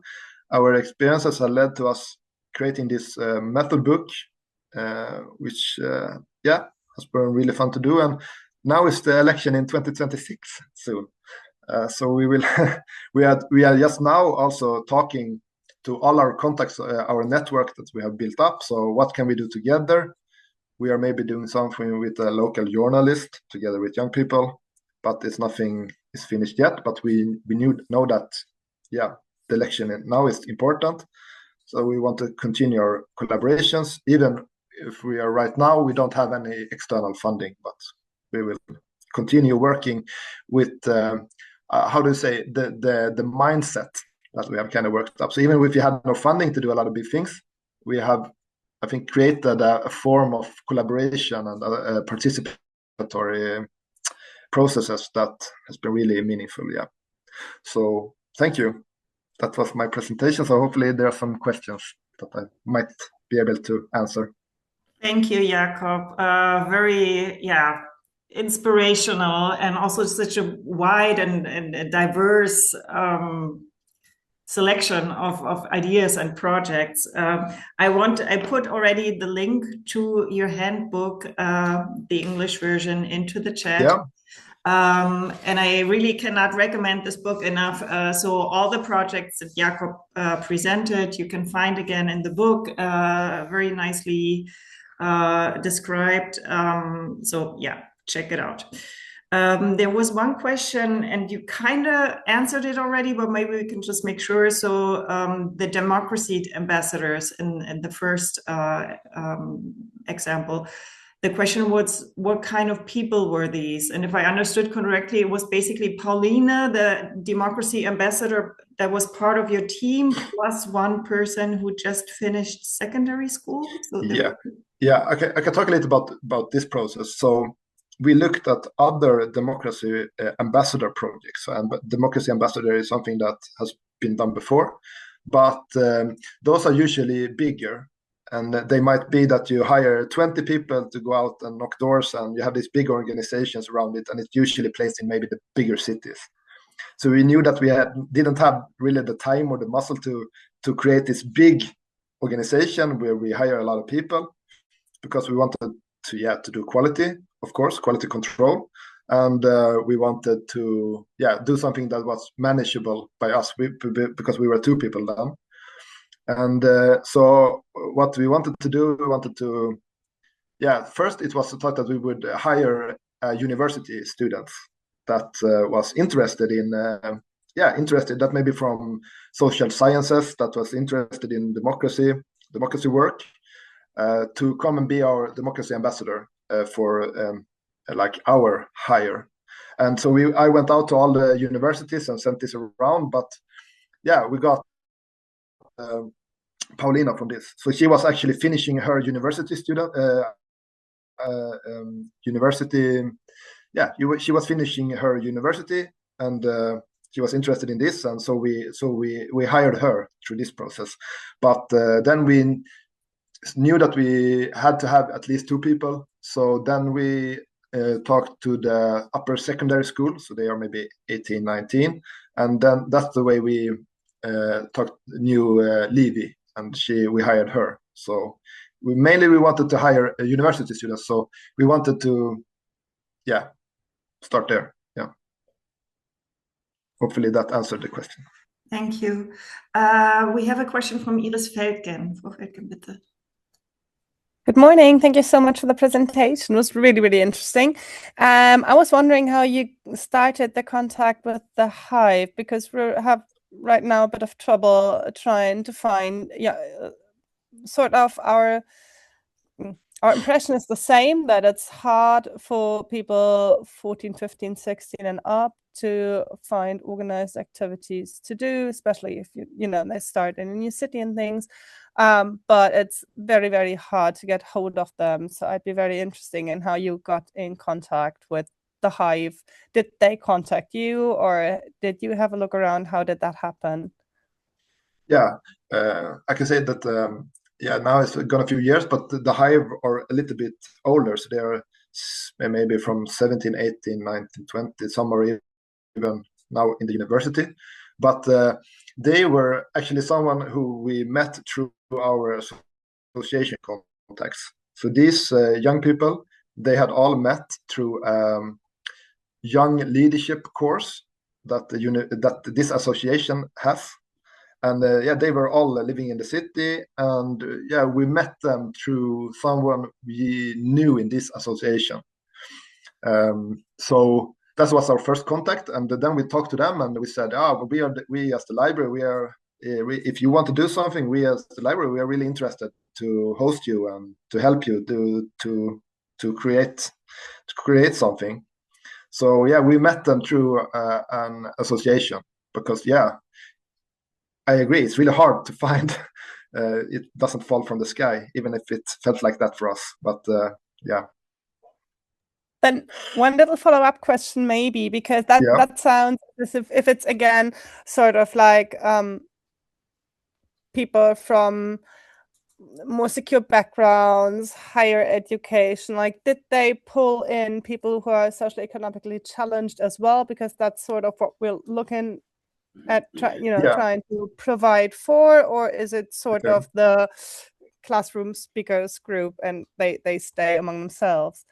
Our experiences have led to us creating this method book, which has been really fun to do. And now is the election in 2026 soon. So we will we are just now also talking to all our contacts, our network that we have built up. So what can we do together? We are maybe doing something with a local journalist together with young people, but nothing is finished yet. But we know that the election now is important. So we want to continue our collaborations, even if we are right now, we don't have any external funding, but we will continue working with how do you say, the mindset that we have kind of worked up. So even if you had no funding to do a lot of big things, we have, I think, created a form of collaboration and participatory processes that has been really meaningful. Yeah. So thank you. That was my presentation. So hopefully there are some questions that I might be able to answer. Thank you, Jacob. Very, inspirational, and also such a wide and diverse selection of ideas and projects. I put already the link to your handbook, the English version, into the chat. Yeah. And I really cannot recommend this book enough. So all the projects that Jacob presented, you can find again in the book, very nicely described. So yeah, check it out. There was one question, and you kind of answered it already, but maybe we can just make sure. So the democracy ambassadors in the first example, the question was, what kind of people were these? And if I understood correctly, it was basically Paulina, the democracy ambassador, that was part of your team, plus one person who just finished secondary school. So I can talk a little about this process. So we looked at other democracy ambassador projects, and democracy ambassador is something that has been done before, but those are usually bigger. And they might be that you hire 20 people to go out and knock doors, and you have these big organizations around it, and it's usually placed in maybe the bigger cities. So we knew that we didn't have really the time or the muscle to create this big organization where we hire a lot of people, because we wanted to do quality, of course, quality control, and we wanted to do something that was manageable by us, because we were 2 people then. And so what we wanted to do, first it was the thought that we would hire university students that was interested in, that maybe from social sciences, that was interested in democracy work, to come and be our democracy ambassador for like our hire. And so I went out to all the universities and sent this around, but we got Paulina from this. So she was actually finishing her university she was finishing her university, and she was interested in this, and so we hired her through this process. But then we knew that we had to have at least 2 people. So then we talk to the upper secondary school, so they are maybe 18, 19, and then that's the way we knew Livy, and we hired her. So we wanted to hire university students, so we wanted to start there. Yeah, hopefully that answered the question. Thank you. We have a question from Iris Feldgen. Frau Feldgen, bitte. Good morning. Thank you so much for the presentation. It was really, really interesting. I was wondering how you started the contact with the Hive, because we have right now a bit of trouble trying to find sort of our impression is the same, that it's hard for people 14, 15, 16 and up to find organized activities to do, especially if they start in a new city and things. But it's very, very hard to get hold of them. So I'd be very interested in how you got in contact with the Hive. Did they contact you, or did you have a look around? How did that happen? Yeah, I can say that, now it's gone a few years, but the Hive are a little bit older. So they're maybe from 17, 18, 19, 20, some are even now in the university. But they were actually someone who we met through our association contacts. So these young people, they had all met through young leadership course that this association has. And they were all living in the city, and we met them through someone we knew in this association. So that was our first contact, and then we talked to them, and we said, we as the library, if you want to do something, we as the library, we are really interested to host you and to help you to create something. So we met them through an association, because I agree, it's really hard to find. It doesn't fall from the sky, even if it felt like that for us. But Then one little follow-up question, maybe, because that sounds as if it's again sort of like people from more secure backgrounds, higher education. Like, did they pull in people who are socially economically challenged as well? Because that's sort of what we're looking at trying to provide for, or is it sort of the classroom speakers group and they stay among themselves?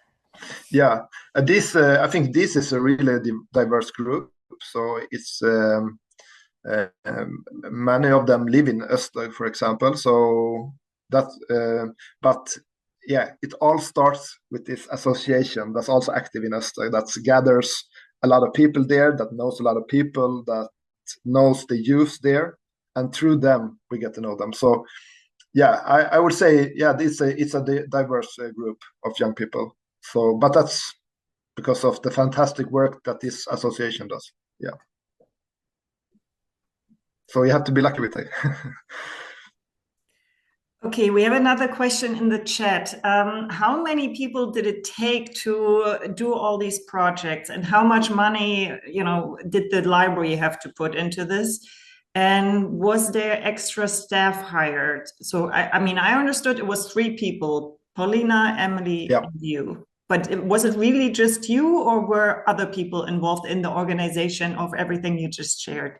I think this is a really diverse group. So it's many of them live in Öster, for example. So that it all starts with this association that's also active in Öster, that gathers a lot of people there, that knows a lot of people, that knows the youth there, and through them we get to know them. So I would say it's a diverse group of young people. So, but that's because of the fantastic work that this association does. So you have to be lucky with it. Okay, we have another question in the chat. How many people did it take to do all these projects, and how much money, did the library have to put into this? And was there extra staff hired? So, I understood it was 3 people, Paulina, Emily, and you. But was it really just you, or were other people involved in the organization of everything you just shared?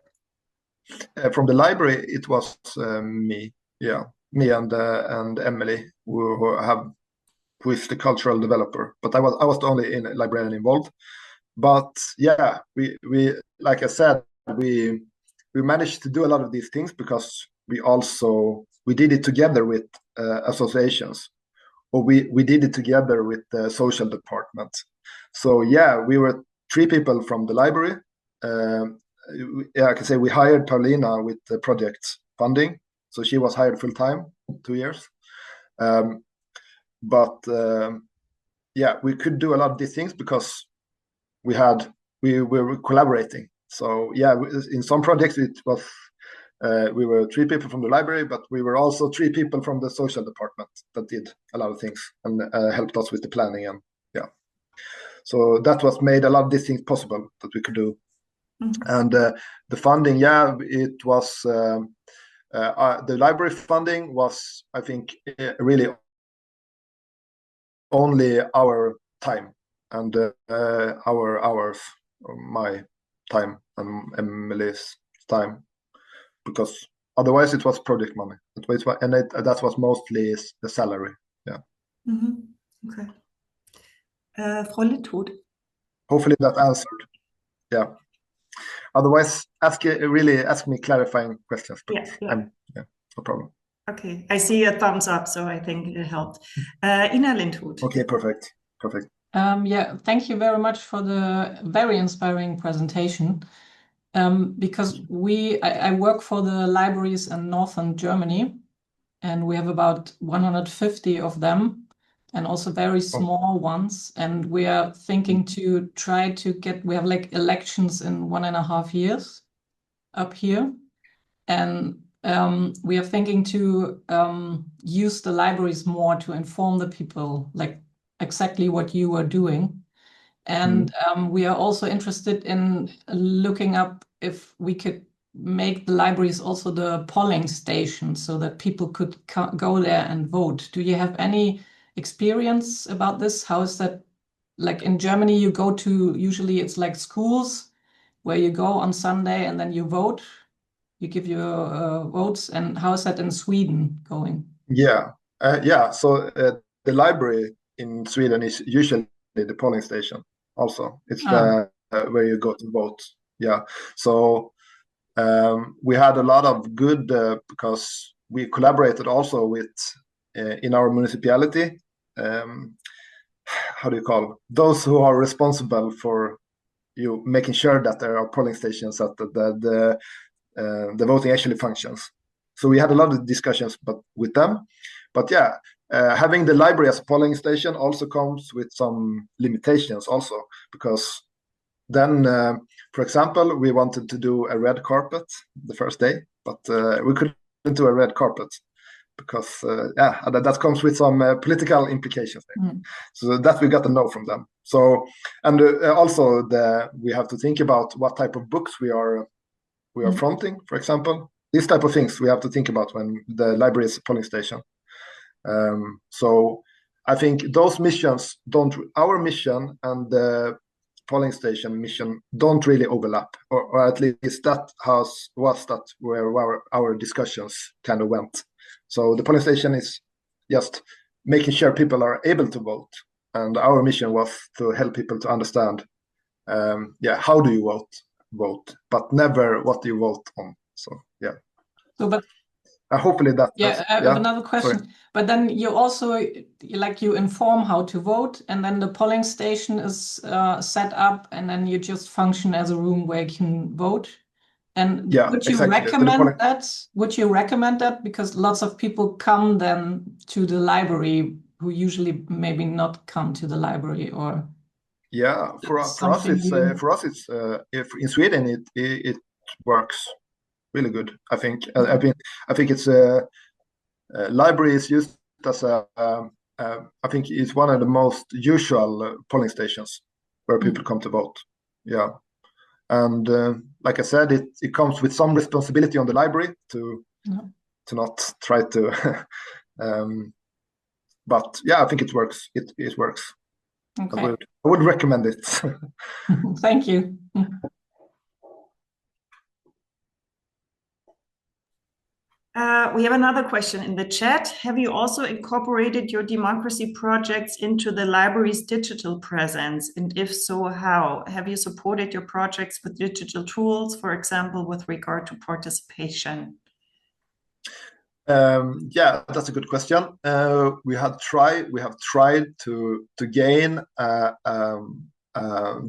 From the library, it was me. Me and Emily, who is the cultural developer. But I was the only librarian involved. But we like I said, we managed to do a lot of these things because we did it together with associations, or we did it together with the social department. So we were 3 people from the library. I can say we hired Paulina with the project funding. So she was hired full time, 2 years. But we could do a lot of these things because we were collaborating. So in some projects it was we were 3 people from the library, but we were also 3 people from the social department that did a lot of things and helped us with the planning, and so that was made a lot of these things possible that we could do. And the funding, it was the library funding was, I think, really only our time. and our hours, or my time and Emily's time, because otherwise it was project money. That was mostly the salary. Yeah. Okay. Frau Lindblad. Hopefully that answered. Yeah. Otherwise, ask me clarifying questions. Yeah. No problem. Okay, I see a thumbs up, so I think it helped. Ina Lindblad. Okay, perfect. Yeah, thank you very much for the very inspiring presentation. Because I work for the libraries in northern Germany, and we have about 150 of them, and also very small ones. And we are thinking to try to we have like elections in 1.5 years up here. And we are thinking to use the libraries more to inform the people, like exactly what you are doing. And we are also interested in looking up if we could make the libraries also the polling station so that people could go there and vote. Do you have any experience about this? How is that? Like in Germany, you go to, usually it's like schools where you go on Sunday and then you vote. You give your votes. And how is that in Sweden going? Yeah. So the library in Sweden is usually the polling station. Also, it's where you go to vote. Yeah. So we had a lot of good because we collaborated also with in our municipality. How do you call those who are responsible for making sure that there are polling stations, that the voting actually functions. So we had a lot of discussions with them. But yeah, having the library as a polling station also comes with some limitations also, because then, for example, we wanted to do a red carpet the first day, but we couldn't do a red carpet because that comes with some political implications. So that we got a no from them. So, and also we have to think about what type of books we are fronting, for example. These type of things we have to think about when the library is a polling station. So I think those missions our mission and the polling station mission don't really overlap, or at least that was where our discussions kind of went. So the polling station is just making sure people are able to vote, and our mission was to help people to understand, how do you vote, but never what do you vote on. So yeah. So, but hopefully that. Yeah, I have another question. Sorry. But then you also you inform how to vote, and then the polling station is set up, and then you just function as a room where you can vote. And would you recommend that? Would you recommend that? Because lots of people come then to the library who usually maybe not come to the library, or for us it's if in Sweden it works really good. I think it's library is used as I think it's one of the most usual polling stations where people come to vote. Yeah. And like I said, it comes with some responsibility on the library to not try to but yeah, I think it works. It works. Okay. I would recommend it. Thank you. We have another question in the chat. Have you also incorporated your democracy projects into the library's digital presence? And if so, how? Have you supported your projects with digital tools, for example, with regard to participation? Yeah, that's a good question. We have tried to gain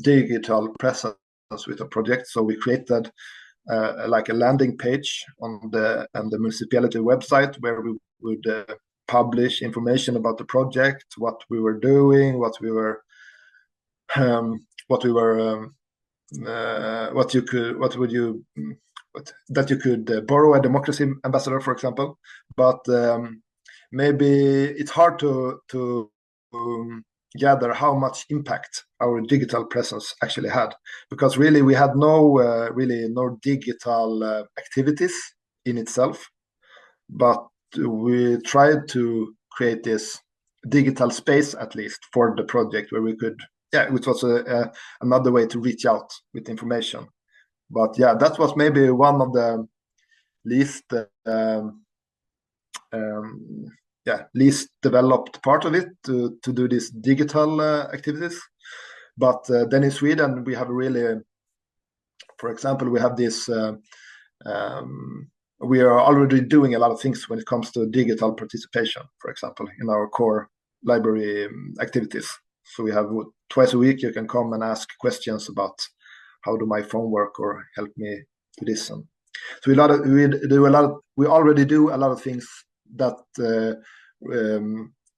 digital presence with a project. So we created like a landing page on the municipality website where we would publish information about the project, what we were doing, that you could borrow a democracy ambassador, for example. But maybe it's hard to gather how much impact our digital presence actually had, because really we had no digital activities in itself, but we tried to create this digital space at least for the project where we could yeah, it was another way to reach out with information. But yeah, that was maybe one of the least least developed part of it, to do these digital activities. But then in Sweden we have really, for example, we have this we are already doing a lot of things when it comes to digital participation, for example, in our core library activities. So we have twice a week you can come and ask questions about how do my phone work, or help me to listen. So we already do a lot of things that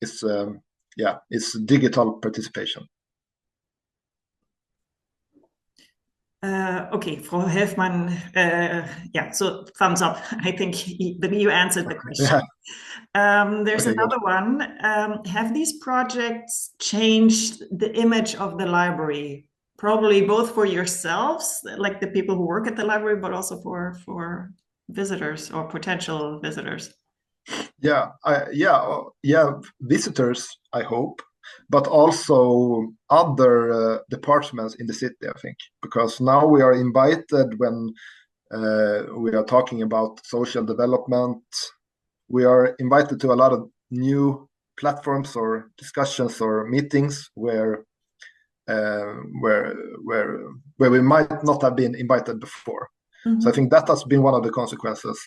is digital participation. Okay, Frau Helfmann, yeah, so thumbs up. I think you answered the question. Yeah. There's another one. Have these projects changed the image of the library? Probably both for yourselves, like the people who work at the library, but also for visitors or potential visitors. Yeah, visitors, I hope, but also other departments in the city, I think, because now we are invited when we are talking about social development. We are invited to a lot of new platforms or discussions or meetings where we might not have been invited before. Mm-hmm. So I think that has been one of the consequences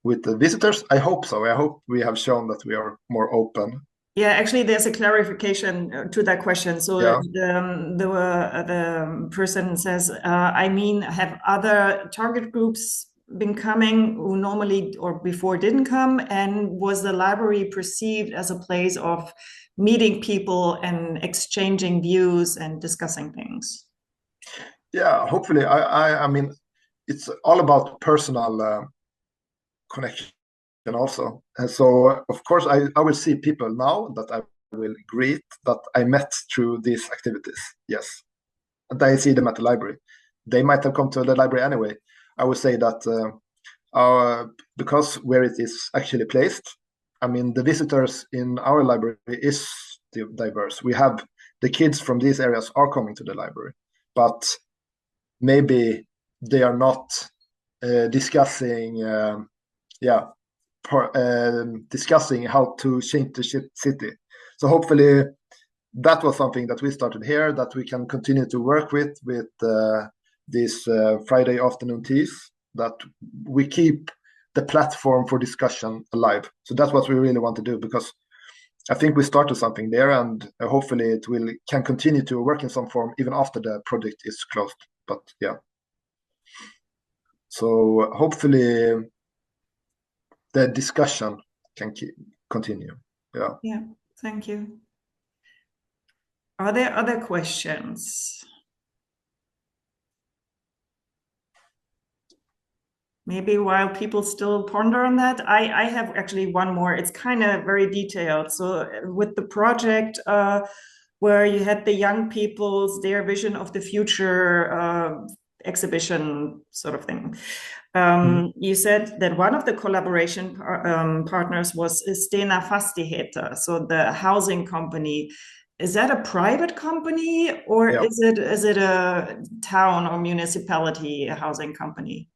with the visitors. I hope so. I hope we have shown that we are more open. Yeah, actually, there's a clarification to that question. So yeah. The person says, I mean, have other target groups been coming who normally or before didn't come? And was the library perceived as a place of meeting people and exchanging views and discussing things? Yeah, hopefully. I mean, it's all about personal connection also. And so, of course, I will see people now that I will greet that I met through these activities. Yes. And I see them at the library. They might have come to the library anyway. I would say that because where it is actually placed, I mean, the visitors in our library is diverse. We have the kids from these areas are coming to the library, but maybe they are not discussing discussing how to change the city. So hopefully that was something that we started here, that we can continue to work with these Friday afternoon teas, that we keep the platform for discussion alive. So that's what we really want to do, because I think we started something there, and hopefully it can continue to work in some form even after the project is closed. But yeah, so hopefully the discussion can continue. Yeah, thank you. Are there other questions? Maybe while people still ponder on that, I have actually one more. It's kind of very detailed. So with the project where you had the young people's, their vision of the future exhibition sort of thing. You said that one of the collaboration partners was Stena Fastigheter, so the housing company. Is that a private company, or is it a town or municipality housing company?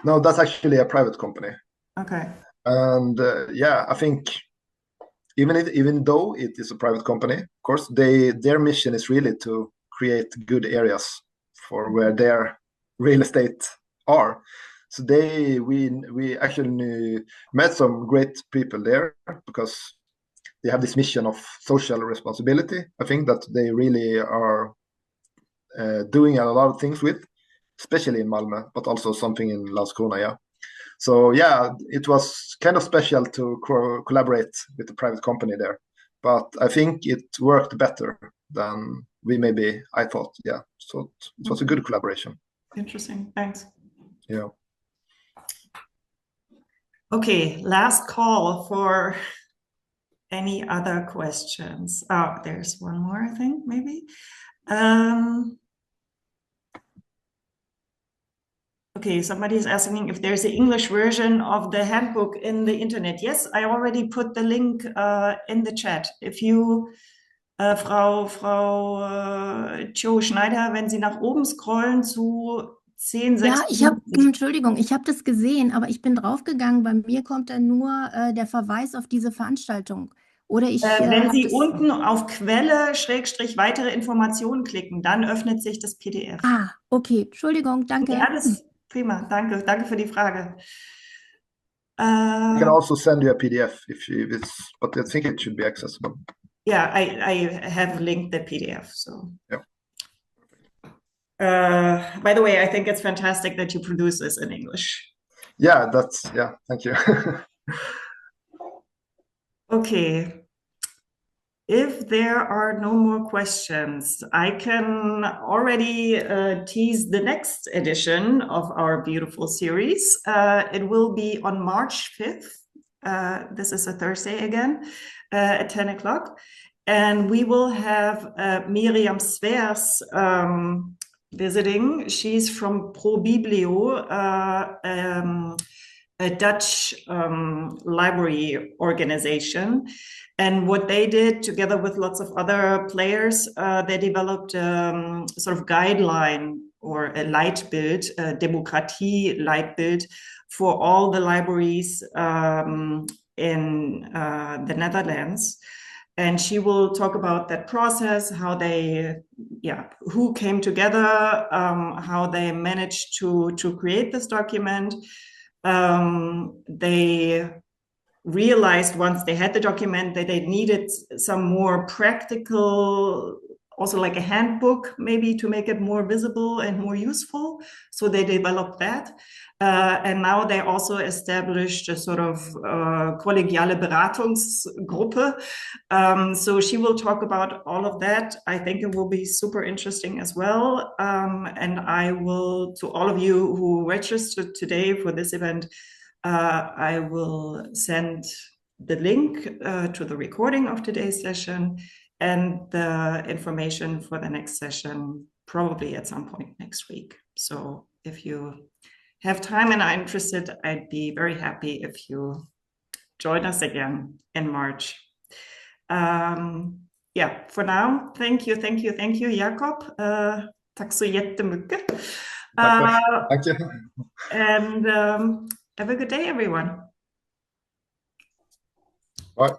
No, that's actually a private company. Okay. And I think even though it is a private company, of course, their mission is really to create good areas for where their real estate are. So we actually met some great people there, because they have this mission of social responsibility. I think that they really are doing a lot of things with, especially in Malmö, but also something in Landskrona. Yeah. So yeah, it was kind of special to collaborate with the private company there, but I think it worked better than I thought. Yeah. So it was a good collaboration. Interesting. Thanks. Yeah. Okay, last call for any other questions. Oh, there's one more, I think, maybe. Okay, somebody is asking if there's an English version of the handbook in the internet. Yes, I already put the link in the chat. If you Frau Joe Schneider, wenn Sie nach oben scrollen zu 10, Ja, 56. Entschuldigung, ich habe das gesehen, aber ich bin draufgegangen. Bei mir kommt dann nur der Verweis auf diese Veranstaltung. Oder ich Wenn habe Sie das. unten auf Quelle / weitere Informationen klicken, dann öffnet sich das PDF. Ah, okay, Entschuldigung, danke. Ja, alles prima. Danke, danke für die Frage. I can also send you a PDF but I think it should be accessible. Yeah, I have linked the PDF. So. Yeah. By the way, I think it's fantastic that you produce this in English. Yeah, thank you. Okay. If there are no more questions, I can already tease the next edition of our beautiful series. It will be on March 5th. This is a Thursday again, at 10 o'clock. And we will have Miriam Svers visiting. She's from Biblio, a Dutch library organization. And what they did together with lots of other players, they developed sort of guideline or a Leitbild, a Demokratie Leitbild for all the libraries in the Netherlands. And she will talk about that process, how they, who came together, how they managed to create this document. They realized once they had the document that they needed some more practical, also like a handbook maybe to make it more visible and more useful. So they developed that. And now they also established a sort of kollegiale Beratungsgruppe. So she will talk about all of that. I think it will be super interesting as well. And I will, to all of you who registered today for this event, I will send the link to the recording of today's session and the information for the next session, probably at some point next week. So if you have time and are interested, I'd be very happy if you join us again in March. For now, thank you, Jacob. Tack så jättemycket. Thank you. And have a good day, everyone. Bye.